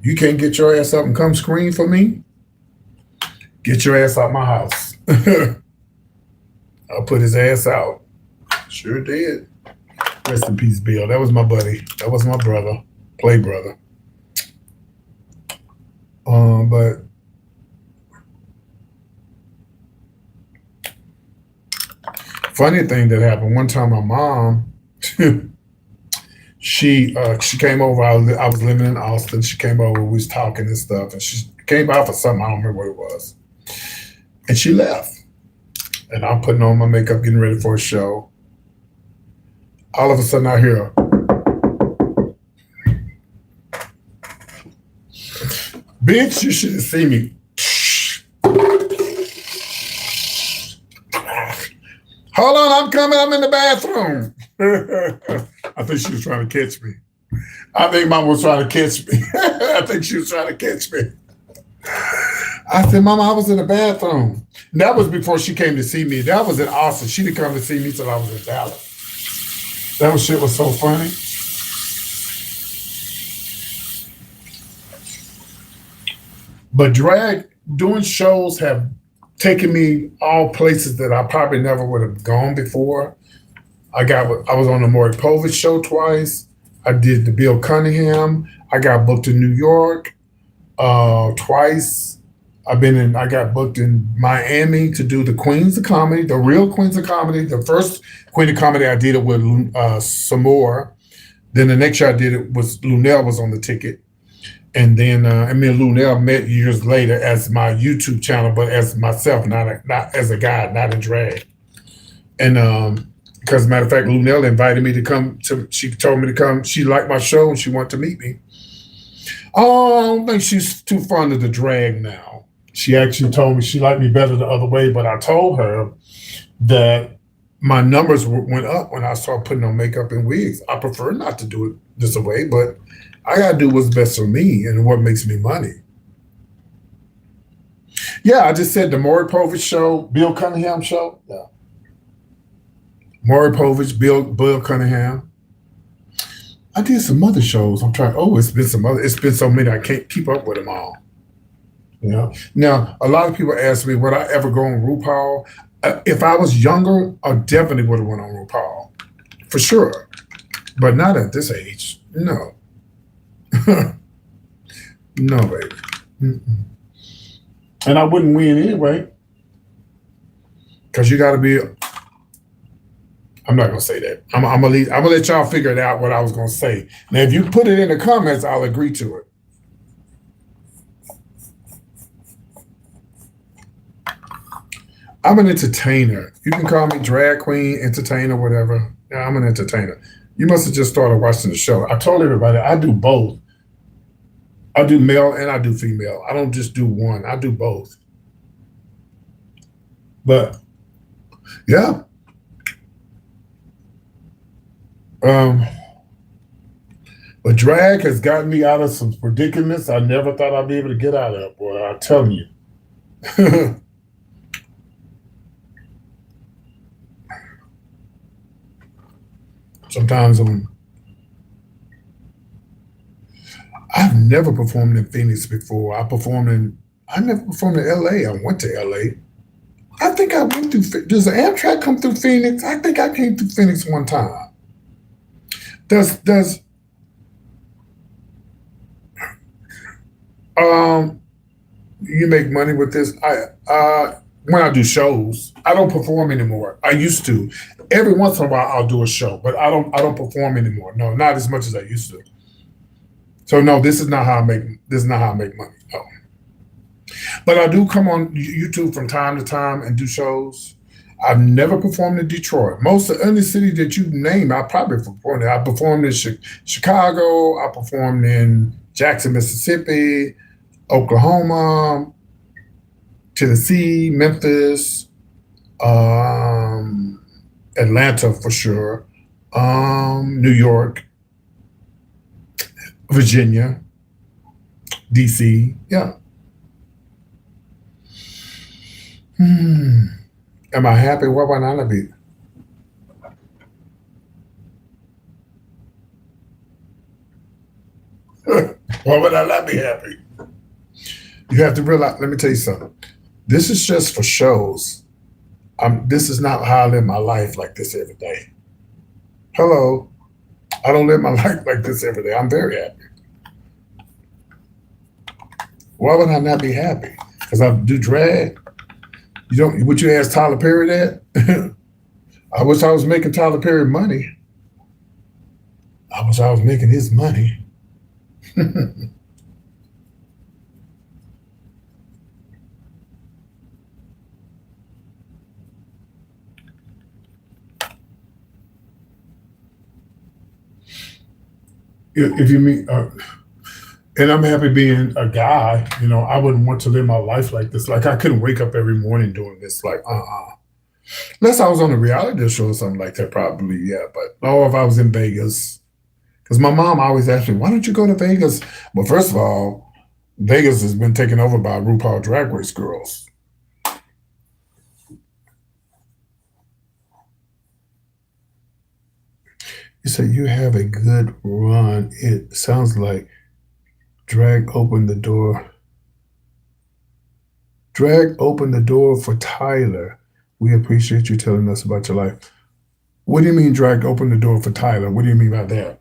you can't get your ass up and come scream for me? Get your ass out my house. I'll put his ass out. Sure did. Rest in peace, Bill. That was my buddy. That was my brother. Play brother. But funny thing that happened one time, my mom, she came over. I was living in Austin. She came over. We was talking and stuff, and she came by for something. I don't remember what it was. And she left. And I'm putting on my makeup, getting ready for a show. All of a sudden, I hear, bitch, you should have seen me. Hold on, I'm coming. I'm in the bathroom. I think she was trying to catch me. I think Mama was trying to catch me. I think she was trying to catch me. I said, Mama, I was in the bathroom. And that was before she came to see me. That was in Austin. She didn't come to see me till I was in Dallas. That shit was so funny. But drag, doing shows have taken me all places that I probably never would have gone before. I was on the Maury Povich show twice. I did the Bill Cunningham. I got booked in New York twice. I got booked in Miami to do the Queens of Comedy, the real Queens of Comedy. The first Queen of Comedy I did it with Samore. Then the next year I did it was Lunel was on the ticket. And then me and Lunel met years later as my YouTube channel, but as myself, not as a guy, not in drag. And because, matter of fact, Lunel invited me to come she told me to come. She liked my show and she wanted to meet me. Oh, I don't think she's too fond of the drag now. She actually told me she liked me better the other way, but I told her that my numbers went up when I started putting on makeup and wigs. I prefer not to do it this way, but I gotta do what's best for me and what makes me money. Yeah, I just said the Maury Povich show, Bill Cunningham show. Yeah. Maury Povich, Bill Cunningham. I did some other shows. It's been so many I can't keep up with them all. You know? Now, a lot of people ask me, would I ever go on RuPaul? If I was younger, I definitely would have went on RuPaul. For sure. But not at this age. No. No, baby. Mm-mm. And I wouldn't win anyway. Because you got to be... I'm not going to say that. I'm going to let y'all figure it out what I was going to say. Now, if you put it in the comments, I'll agree to it. I'm an entertainer. You can call me drag queen, entertainer, whatever. Yeah, I'm an entertainer. You must have just started watching the show. I told everybody I do both. I do male and I do female. I don't just do one. I do both. But yeah. But drag has gotten me out of some predicaments I never thought I'd be able to get out of, boy. I'm telling you. Sometimes I've never performed in Phoenix before. I never performed in LA. I went to LA. I think I went through, does the Amtrak come through Phoenix? I think I came through Phoenix one time. Does you make money with this? When I do shows, I don't perform anymore. I used to. Every once in a while I'll do a show, but I don't perform anymore. No, not as much as I used to. So no, this is not how I make money. No. But I do come on YouTube from time to time and do shows. I've never performed in Detroit. Most of any city that you name, I probably performed in. I performed in Chicago. I performed in Jackson, Mississippi, Oklahoma, Tennessee, Memphis, um, Atlanta for sure, New York, Virginia, DC. Yeah. Hmm. Am I happy? What would I not be? Why would I not be happy? You have to realize. Let me tell you something. This is just for shows. This is not how I live my life like this every day. Hello. I don't live my life like this every day. I'm very happy. Why would I not be happy? Because I do drag. You don't. Would you ask Tyler Perry that? I wish I was making Tyler Perry money. I wish I was making his money. If you mean, and I'm happy being a guy. I wouldn't want to live my life like this. Like I couldn't wake up every morning doing this. Like, unless I was on a reality show or something like that, probably, yeah. But oh, if I was in Vegas, because my mom always asked me, "Why don't you go to Vegas?" Well, first of all, Vegas has been taken over by RuPaul Drag Race girls. You say you have a good run. It sounds like drag opened the door. Drag opened the door for Tyler. We appreciate you telling us about your life. What do you mean drag opened the door for Tyler? What do you mean by that?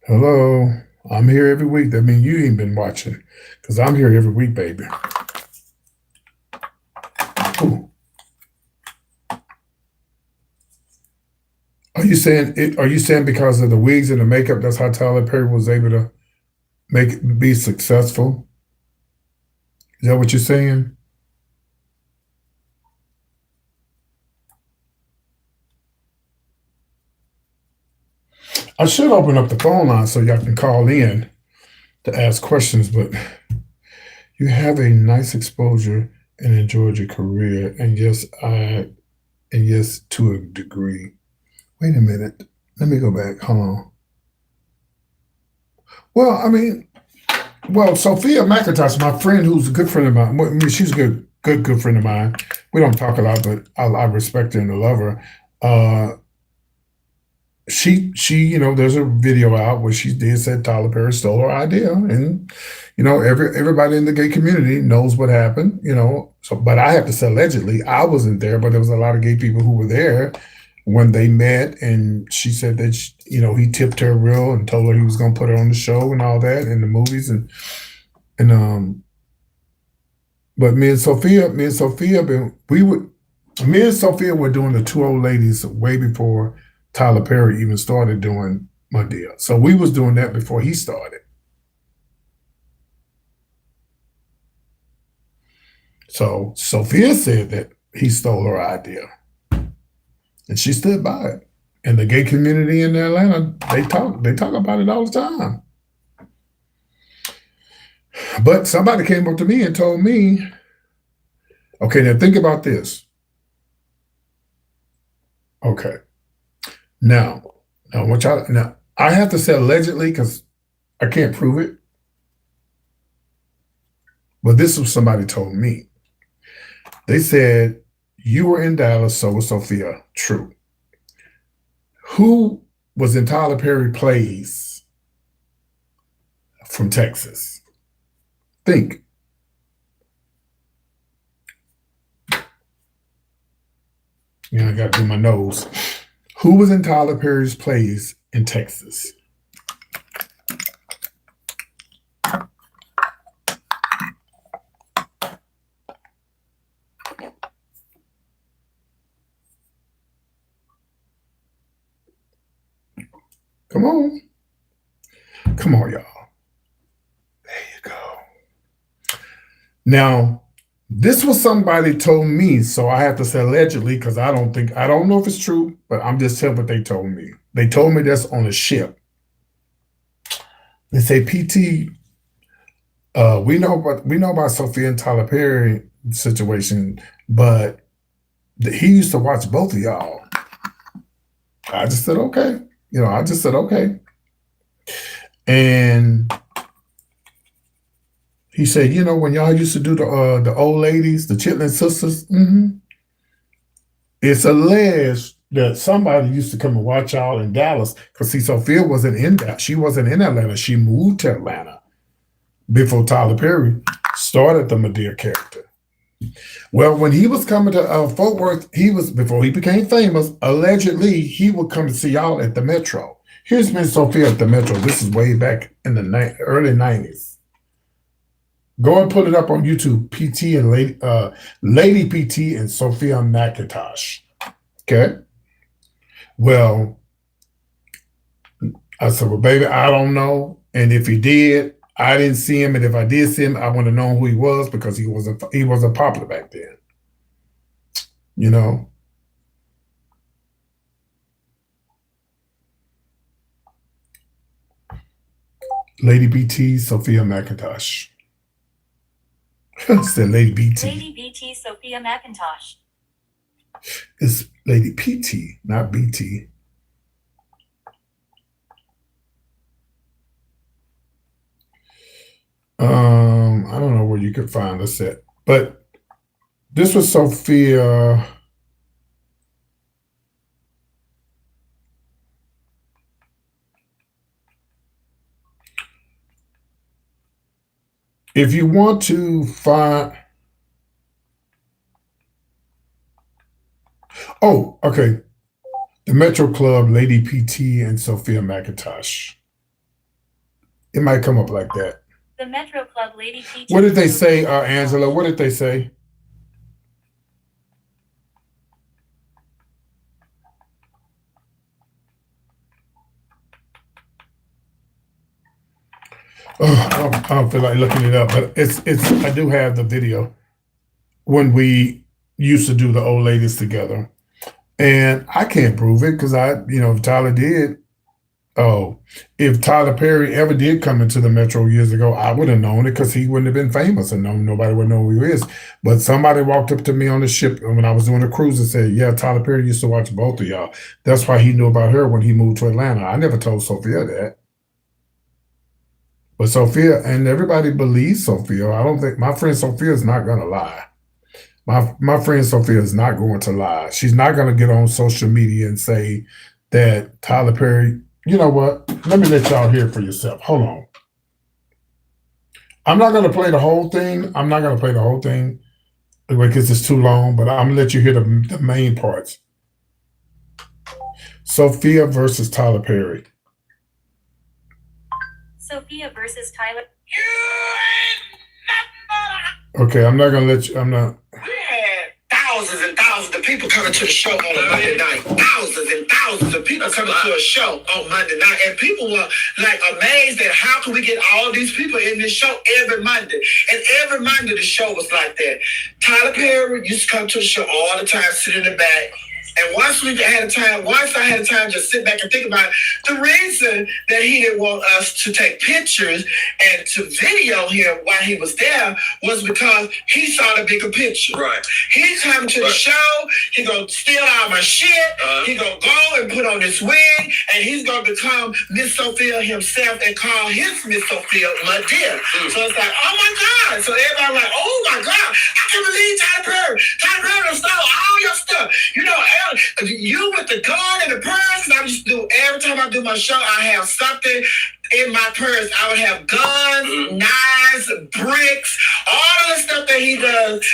Hello. I'm here every week. That means you ain't been watching. Because I'm here every week, baby. Ooh. Are you saying because of the wigs and the makeup, that's how Tyler Perry was able to be successful? Is that what you're saying? I should open up the phone line so y'all can call in to ask questions, but you have a nice exposure and enjoyed your career. And yes, to a degree. Wait a minute. Let me go back. Hold on. Well, I mean, Sophia McIntosh, my friend, who's a good friend of mine. I mean, she's a good friend of mine. We don't talk a lot, but I respect her and I love her. Uh, there's a video out where she did said Tyler Perry stole her idea, and everybody in the gay community knows what happened. So, but I have to say, allegedly, I wasn't there, but there was a lot of gay people who were there when they met, and she said that he tipped her real and told her he was going to put her on the show and all that in the movies and but me and Sophia were doing the two old ladies way before Tyler Perry even started doing Medea. So we was doing that before he started. So Sophia said that he stole her idea, and she stood by it. And the gay community in Atlanta, they talk about it all the time. But somebody came up to me and told me, okay, now think about this. Okay, now, now I have to say allegedly because I can't prove it, but this was somebody told me. They said you were in Dallas, so was Sophia. True. Who was in Tyler Perry plays from Texas? Think. I got to do my nose. Who was in Tyler Perry's plays in Texas? Come on. Come on, y'all. There you go. Now, this was somebody told me, so I have to say allegedly because I don't know if it's true, but I'm just telling what they told me. They told me this on a ship. They say PT. We know about Sophia and Tyler Perry situation, but he used to watch both of y'all. I just said okay. I just said okay, and he said, when y'all used to do the old ladies, the Chitlin sisters, it's alleged that somebody used to come and watch y'all in Dallas because see, Sophia wasn't in that. She wasn't in Atlanta. She moved to Atlanta before Tyler Perry started the Madea character. Well, when he was coming to Fort Worth, before he became famous. Allegedly, he would come to see y'all at the Metro. Here's Miss Sophia at the Metro. This is way back in the early '90s. Go and put it up on YouTube. PT and Lady PT and Sophia McIntosh. Okay. Well, I said, well, baby, I don't know. And if he did, I didn't see him. And if I did see him, I wouldn't have known who he was because he wasn't popular back then. Lady BT, Sophia McIntosh. Said Lady BT. Lady BT, Sophia McIntosh. It's Lady PT, not BT. I don't know where you could find this at, but this was Sophia. If you want to find, okay, the Metro Club, Lady PT, and Sophia McIntosh. It might come up like that. The Metro Club, Lady PT. What did they say, Angela? What did they say? I don't feel like looking it up, but it's. I do have the video when we used to do the old ladies together, and I can't prove it because if Tyler did. Oh, if Tyler Perry ever did come into the Metro years ago, I would have known it because he wouldn't have been famous and nobody would know who he is. But somebody walked up to me on the ship when I was doing a cruise and said, yeah, Tyler Perry used to watch both of y'all. That's why he knew about her when he moved to Atlanta. I never told Sophia that. But Sophia, and everybody believes Sophia. I don't think, my friend Sophia is not going to lie. My friend Sophia is not going to lie. She's not going to get on social media and say that Tyler Perry, you know what? Let me let y'all hear it for yourself. Hold on. I'm not going to play the whole thing. Because it's too long, but I'm going to let you hear the main parts. Sophia versus Tyler Perry. Sophia versus Tyler. Okay, I'm not going to let you, I'm not. We had thousands and thousands of people coming to the show on a Monday night. Thousands and thousands of people coming to a show on Monday night. And people were like amazed at how can we get all these people in this show every Monday. And every Monday the show was like that. Tyler Perry used to come to the show all the time, sit in the back. And once I had a time to sit back and think about it, the reason that he didn't want us to take pictures and to video him while he was there was because he saw the bigger picture. Right. He's coming to the show, he gonna steal all my shit, he gonna go and put on this wig, and he's gonna become Miss Sophia himself and call his Miss Sophia Madea. So it's like, oh my God. So everybody like, oh my God, I can't believe Tyler Perry. Tyler Perry stole all your stuff. You with the gun and the purse, and I used to do every time I do my show, I have something in my purse. I would have guns, knives, bricks, all of the stuff that he does,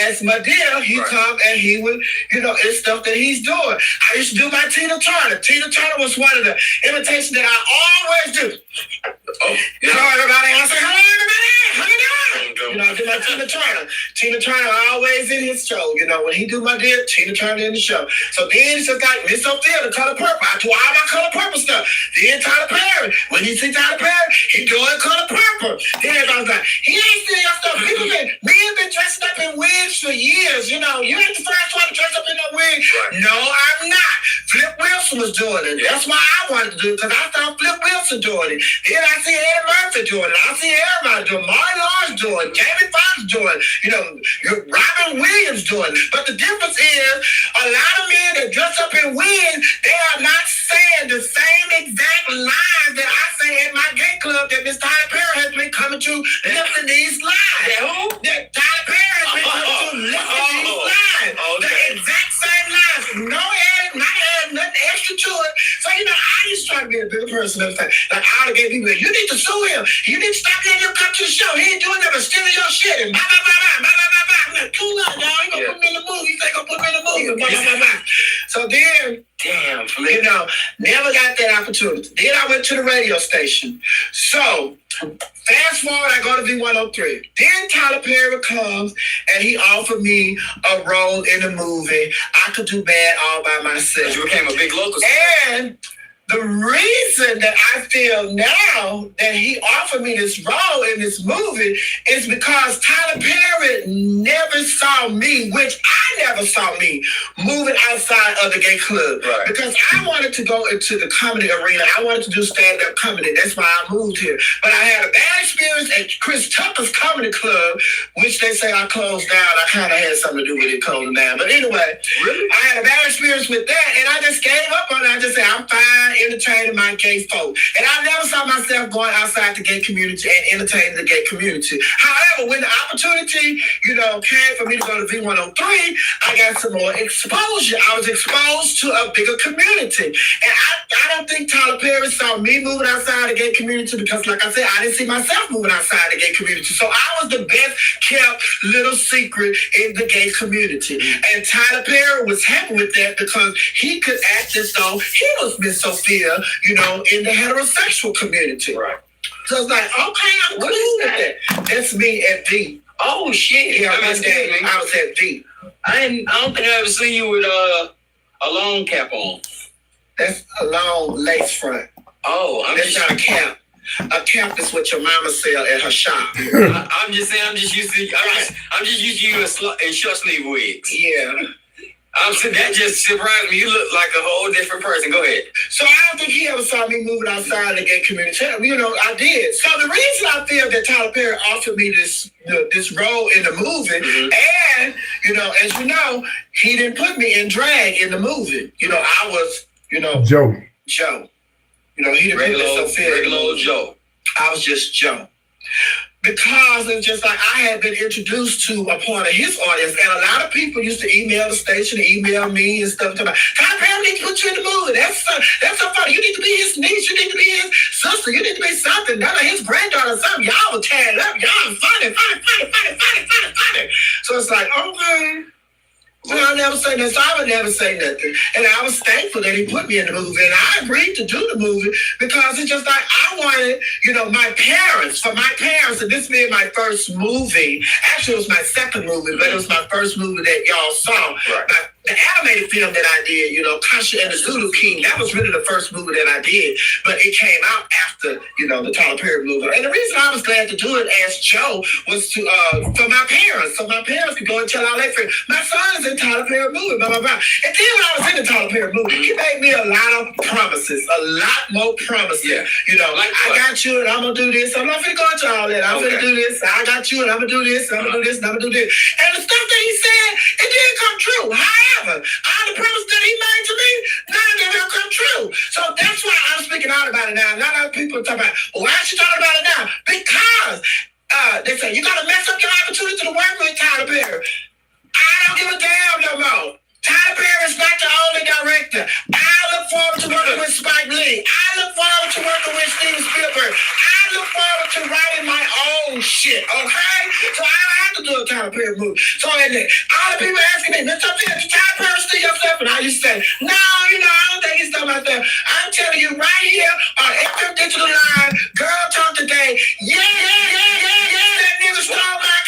as Madea, he come and he would, it's stuff that he's doing. I used to do my Tina Turner. Tina Turner was one of the imitations that I always do. Oh, yeah. Hello, everybody. I say, hello, everybody. How you doing? You know, I did my Tina Turner. Tina Turner always in his show. You know, when he do my deal, Tina Turner in the show. So then it's just like Miss Sophia, the Color Purple. I do all my Color Purple stuff. Then Tyler Perry. When you see Tyler Perry, he doing Color Purple. Then everybody's like, he ain't still your stuff. Men been dressing up in wigs for years. You know, you ain't the first one to dress up in no wig. Right. No, I'm not. Flip Wilson was doing it. That's why I wanted to do it, because I saw Flip Wilson doing it. Then I see Eddie Murphy doing it. I see everybody doing it. Martin Lawrence doing it. Jamie Foxx doing it. You know, Robin Williams doing it. But the difference is, a lot of men that dress up in wigs, they are not saying the same exact lines that I say at my gay club that Miss Tyler Perry has been coming to listen to these lines. That Tyler Perry has been coming to listen to these lines. The exact same lines. No adding, not adding nothing extra to it. So, you know, I used to try to be a bigger person every time. Like, I would get people like, you need to sue him. You need to stop letting him come to the show. He ain't doing nothing but stealing your shit. And blah, blah, blah, blah, blah, blah, blah. I'm like, cool out, y'all. You gonna put me in the movie. You think gonna put me in the movie. Blah, blah, blah, blah. So then, damn, you know, never got that opportunity. Then I went to the radio station. So, fast forward, I go to V103. Then Tyler Perry comes and he offered me a role in the movie. I could do bad all by myself. You became a big local star. And the reason that I feel now that he offered me this role in this movie is because Tyler Perry never saw me, which I never saw me, moving outside of the gay club. Right. Because I wanted to go into the comedy arena. I wanted to do stand-up comedy. That's why I moved here. But I had a bad experience at Chris Tucker's Comedy Club, which they say I closed down. I kind of had something to do with it closing down. But anyway, Really? I had a bad experience with that, and I just gave up on it. I just said, I'm fine entertaining my gay folk. And I never saw myself going outside the gay community and entertaining the gay community. However, when the opportunity, you know, came for me to go to V103, I got some more exposure. I was exposed to a bigger community. And I don't think Tyler Perry saw me moving outside the gay community because, like I said, I didn't see myself moving outside the gay community. So I was the best kept little secret in the gay community. And Tyler Perry was happy with that because he could act as though he was Miss Sophia, you know, in the heterosexual community. Right. So it's like, okay, I'm cool with that. That's me at V. Oh shit! Yeah, I my dad, I was at V. I don't think I ever seen you with a long cap on. That's a long lace front. Oh, That's not a cap. A cap is what your mama sell at her shop. I'm just saying. I'm just used to you in short sleeve wigs. Yeah. So that just surprised me. You look like a whole different person. Go ahead. So I don't think he ever saw me moving outside the gay community. You know, I did. So the reason I feel that Tyler Perry offered me this role in the movie, and, you know, as you know, he didn't put me in drag in the movie. You know, I was, you know, Joe. You know, he didn't put me so regular old Joe. I was just Joe. Because it's just like I had been introduced to a part of his audience, and a lot of people used to email the station, email me and stuff. Tyler Perry needs to put you in the movie. That's so funny. You need to be his niece. You need to be his sister. You need to be something. None of his granddaughter or something. Y'all were tearing up. Y'all funny. So it's like, okay. So I never say nothing. So I would never say nothing. And I was thankful that he put me in the movie. And I agreed to do the movie because it's just like I wanted, you know, for my parents, and this being my first movie. Actually, it was my second movie, but it was my first movie that y'all saw. Right. The animated film that I did, you know, Kasha and the Zulu King, that was really the first movie that I did. But it came out after, you know, the Tyler Perry movie. And the reason I was glad to do it as Joe was to for my parents. So my parents could go and tell all their friends, my son is in Tyler Perry movie, blah, blah, blah. And then when I was in the Tyler Perry movie, he made me a lot of promises, a lot more promises. Yeah. You know, like, I got you and I'm going to do this. I'm not going to go into all that. I'm going to do this. I got you and I'm going to do this. I'm going to do this and I'm going to do this. And the stuff that he said, it didn't come true. However, all the promises that he made to me, none of them have come true. So that's why I'm speaking out about it now. A lot of people talk about, well, why is she talking about it now? Because they say, you got to mess up your opportunity to work with Tyler Perry. I don't give a damn no more. Tyler Perry is not the only director. I look forward to working with Spike Lee. I look forward to working with Steven Spielberg. I look forward to writing my own shit, okay? So I don't have to do a Tyler Perry movie. So all the people asking me, Mr. Perry, did Tyler Perry steal your stuff? And I used to say, no, you know, I don't think he's talking about that. I'm telling you right here on FM Digital Live, Girl Talk Today, that nigga stole my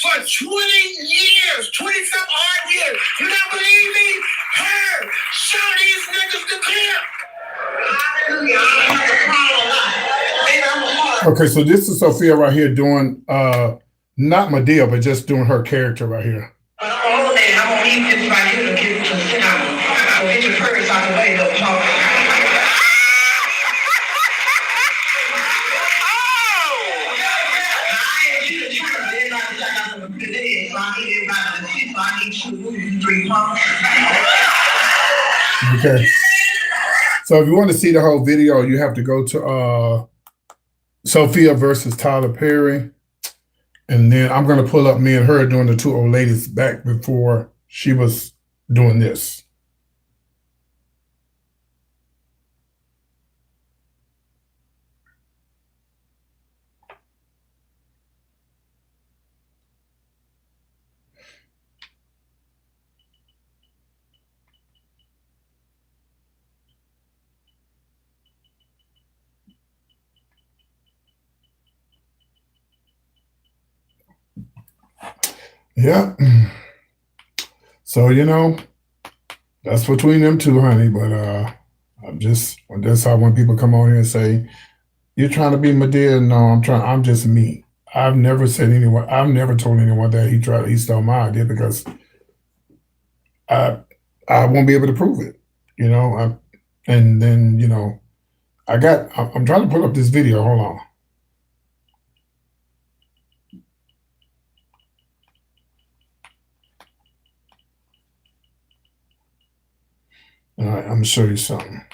for 20 years, 20-some odd years. You don't believe me? Her, show these niggas the clip. Hallelujah. I don't have to cry a lot. Okay, so this is Sophia right here doing not Medea, but just doing her character right here. But I'm old man, I'm gonna leave this right here to get to sit down. So get your purse out the way, though, talk. Okay. So if you want to see the whole video, you have to go to Sophia versus Tyler Perry. And then I'm going to pull up me and her doing the two old ladies back before she was doing this. Yeah. So, you know, that's between them two, honey. But that's how when people come on here and say, you're trying to be Medea. No, I'm just me. I've never told anyone that he stole my idea because I won't be able to prove it, you know. And then, you know, I'm trying to pull up this video. Hold on. All right, I'm gonna show you something.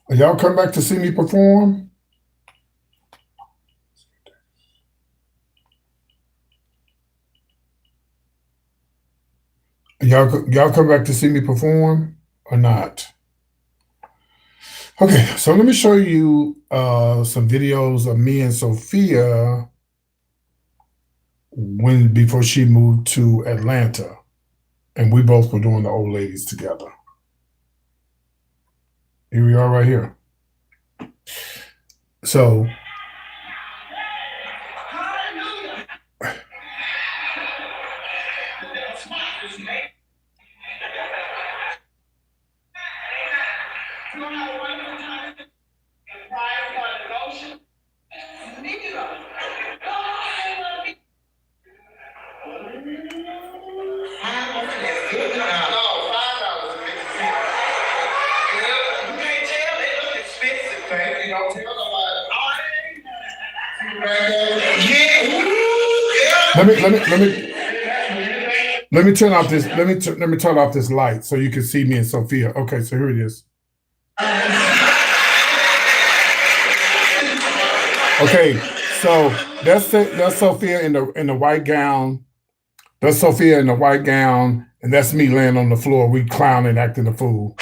Y'all come back to see me perform? Y'all come back to see me perform or not? Okay, so let me show you some videos of me and Sophia before she moved to Atlanta, and we both were doing the old ladies together. Here we are right here. So let me turn off this. Let me turn off this light so you can see me and Sophia. Okay, so here it is. Okay, so that's Sophia in the white gown. That's Sophia in the white gown, and that's me laying on the floor. We clowning, acting a fool.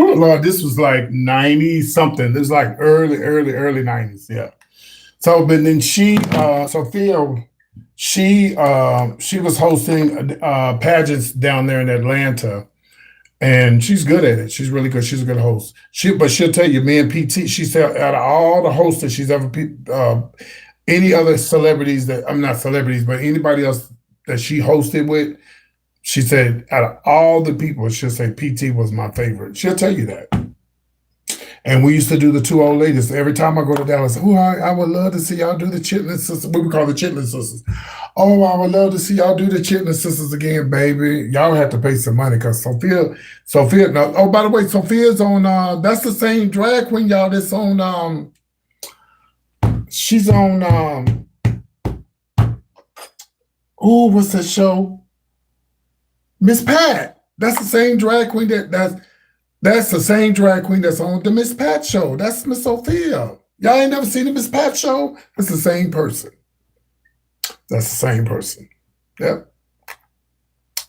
Oh Lord, this was like 90 something. This was like early 90s. Yeah. So, but then Sophia, she was hosting pageants down there in Atlanta, and she's good at it. She's really good. She's a good host. But she'll tell you, me and PT, she said out of all the hosts that she's ever, any other celebrities that I'm not celebrities, but anybody else that she hosted with, she said out of all the people, she'll say PT was my favorite. She'll tell you that. And we used to do the two old ladies. Every time I go to Dallas, I would love to see y'all do the Chitlin Sisters. What we call the Chitlin Sisters. Oh, I would love to see y'all do the Chitlin Sisters again, baby. Y'all have to pay some money because Sophia. No, oh, by the way, Sophia's on. That's the same drag queen, y'all. That's on. She's on. Oh, what's that show? Miss Pat. That's the same drag queen that's the same drag queen that's on the Miss Pat show. That's Miss Sophia. Y'all ain't never seen the Miss Pat show? It's the same person. That's the same person. Yep.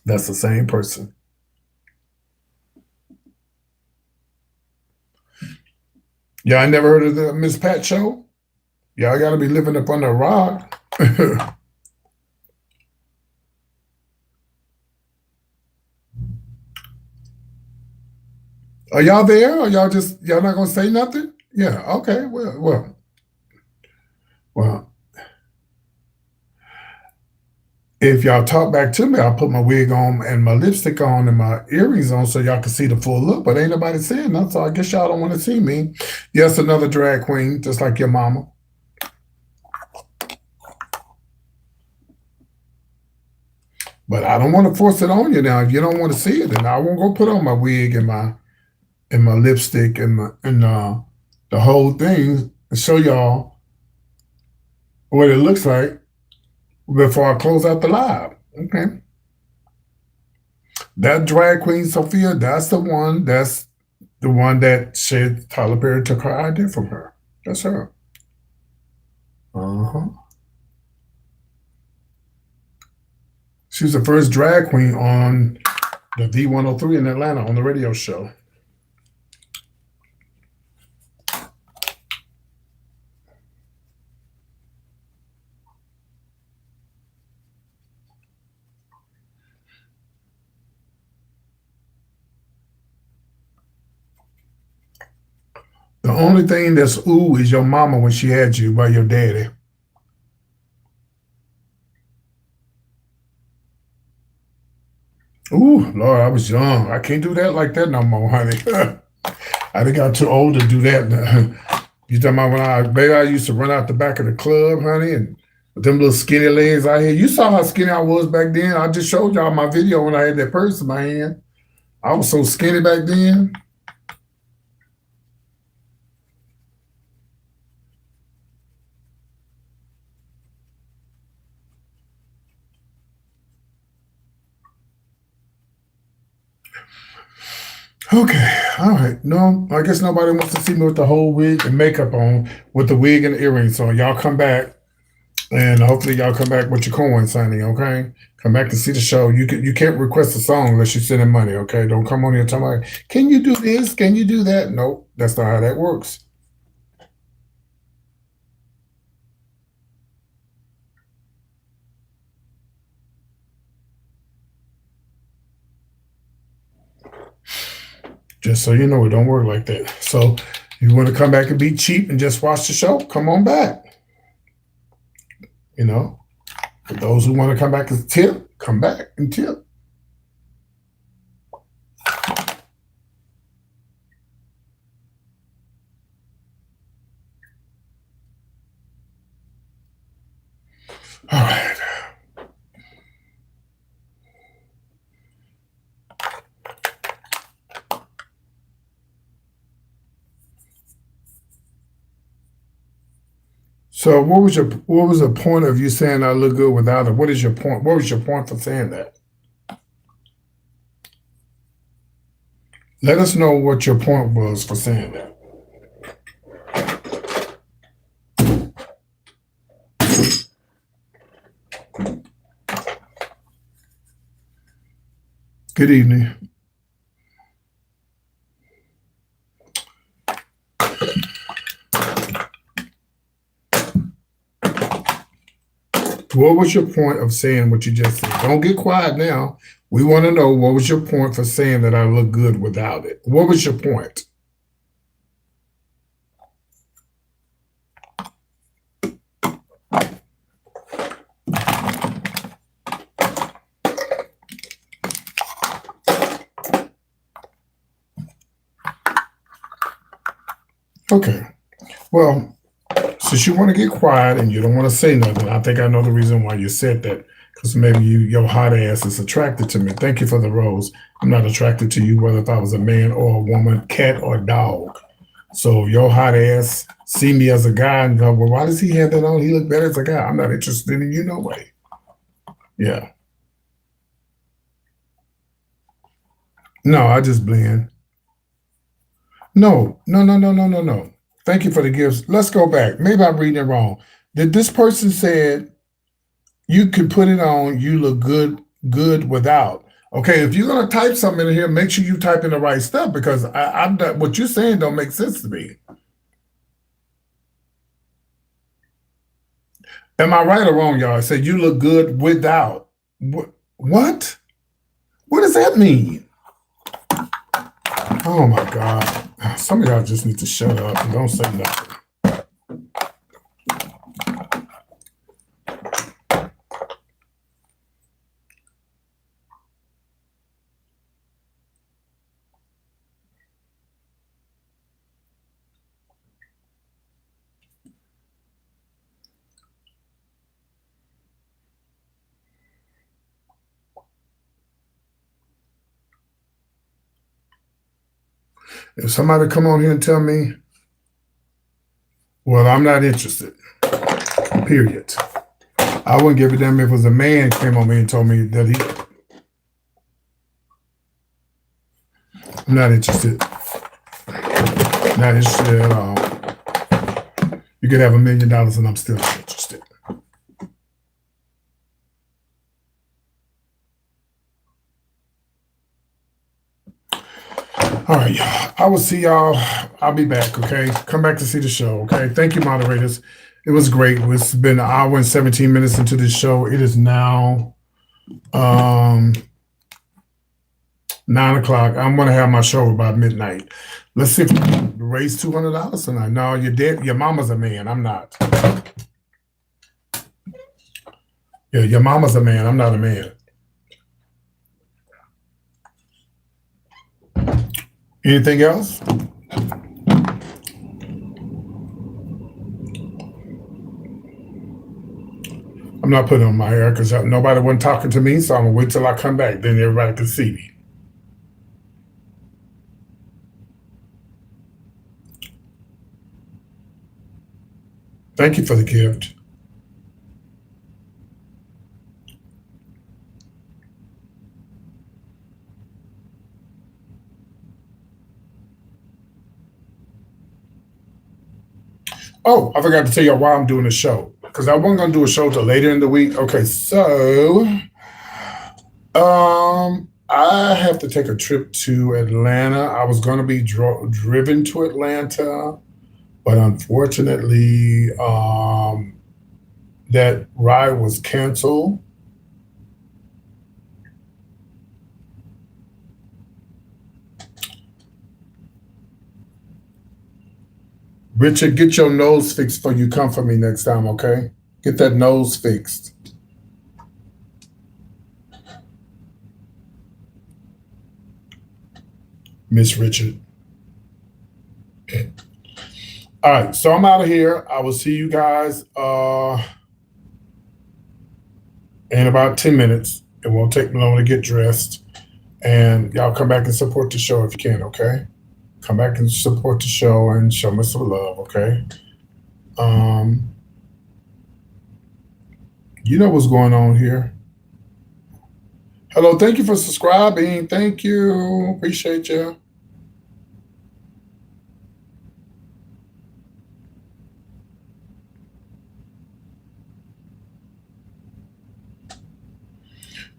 That's the same person. Y'all ain't never heard of the Miss Pat show? Y'all gotta be living up under a rock. Are y'all there? Or y'all not gonna say nothing? Yeah, okay. Well. If y'all talk back to me, I'll put my wig on and my lipstick on and my earrings on so y'all can see the full look, but ain't nobody saying nothing, so I guess y'all don't want to see me. Yes, another drag queen, just like your mama. But I don't want to force it on you now. If you don't want to see it, then I won't go put on my wig and my lipstick and the whole thing and show y'all what it looks like before I close out the live. Okay. That drag queen, Sophia, that's the one that said Tyler Perry took her idea from her. That's her. Uh-huh. She was the first drag queen on the V103 in Atlanta on the radio show. The only thing that's ooh is your mama when she had you by your daddy. Ooh, Lord, I was young. I can't do that like that no more, honey. I think I'm too old to do that. You talking about when I used to run out the back of the club, honey, and with them little skinny legs out here. You saw how skinny I was back then. I just showed y'all my video when I had that purse in my hand. I was so skinny back then. Okay, all right. No, I guess nobody wants to see me with the whole wig and makeup on, with the wig and the earrings. So y'all come back, and hopefully y'all come back with your coins, honey. Okay, come back to see the show. You can't request a song unless you're sending money. Okay, don't come on here and tell me, can you do this? Can you do that? Nope, that's not how that works. Just so you know, it don't work like that. So you want to come back and be cheap and just watch the show, come on back. You know, for those who want to come back and tip, come back and tip. All right. So what was the point of you saying I look good without it? What is your point? What was your point for saying that? Let us know what your point was for saying that. Good evening. What was your point of saying what you just said? Don't get quiet now. We want to know what was your point for saying that I look good without it? What was your point? Okay. Well, since you want to get quiet and you don't want to say nothing, I think I know the reason why you said that. Because maybe your hot ass is attracted to me. Thank you for the rose. I'm not attracted to you, whether if I was a man or a woman, cat or dog. So your hot ass see me as a guy and go, well, why does he have that on? He look better as a guy. I'm not interested in you, no way. Yeah. No, I just blend. No. Thank you for the gifts. Let's go back. Maybe I'm reading it wrong. Did this person said you can put it on, you look good without? Okay, if you're gonna type something in here, make sure you type in the right stuff because I'm not, what you're saying don't make sense to me. Am I right or wrong, y'all? I said you look good without. What? What does that mean? Oh my God. Some of y'all just need to shut up and don't say nothing. If somebody come on here and tell me, well, I'm not interested, period. I wouldn't give a damn if it was a man came on me and told me that I'm not interested. Not interested at all. You could have $1 million and I'm still not interested. All right, y'all. I will see y'all. I'll be back, okay? Come back to see the show, okay? Thank you, moderators. It was great. It's been 1 hour and 17 minutes into this show. It is now 9 o'clock. I'm going to have my show about midnight. Let's see if we can raise $200 tonight. No, you're dead. Your mama's a man. I'm not. Yeah, your mama's a man. I'm not a man. Anything else? I'm not putting on my hair because nobody wasn't talking to me, so I'm going to wait till I come back. Then everybody can see me. Thank you for the gift. Oh, I forgot to tell you why I'm doing the show. Because I wasn't going to do a show till later in the week. Okay, so I have to take a trip to Atlanta. I was going to be driven to Atlanta, but unfortunately, that ride was canceled. Richard, get your nose fixed before you come for me next time, okay? Get that nose fixed. Miss Richard. All right, so I'm out of here. I will see you guys in about 10 minutes. It won't take me long to get dressed. And y'all come back and support the show if you can, okay? Come back and support the show and show me some love, okay? You know what's going on here. Hello, thank you for subscribing. Thank you. Appreciate you.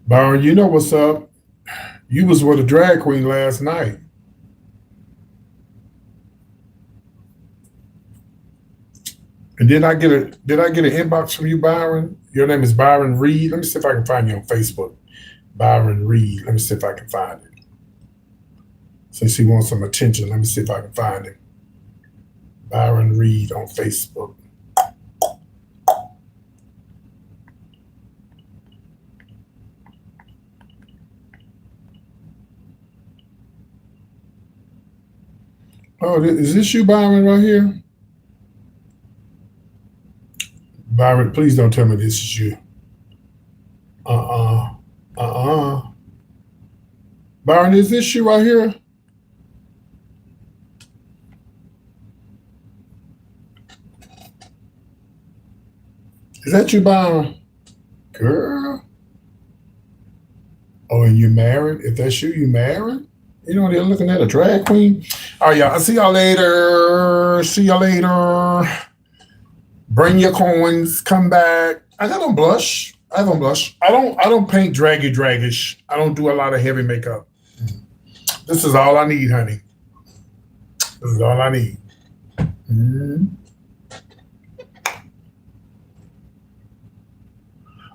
Byron, you know what's up. You was with a drag queen last night. And did I get an inbox from you, Byron? Your name is Byron Reed. Let me see if I can find you on Facebook. Byron Reed. Let me see if I can find it. Since he wants some attention, let me see if I can find him. Byron Reed on Facebook. Oh, is this you, Byron, right here? Byron, please don't tell me this is you. Byron, is this you right here? Is that you, Byron? Girl. Oh, and you married? If that's you, you married? You know, they're looking at a drag queen. All right, y'all. I'll see y'all later. See y'all later. Bring your coins. Come back. I don't blush. I don't blush. I don't paint draggish. I don't do a lot of heavy makeup. This is all I need, honey. This is all I need.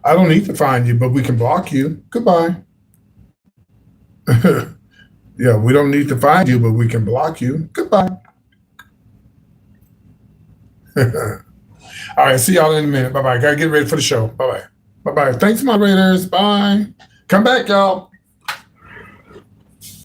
I don't need to find you, but we can block you. Goodbye. Yeah, we don't need to find you, but we can block you. Goodbye. All right, see y'all in a minute. Bye-bye. Gotta get ready for the show. Bye-bye. Bye-bye. Thanks, moderators. Bye. Come back, y'all.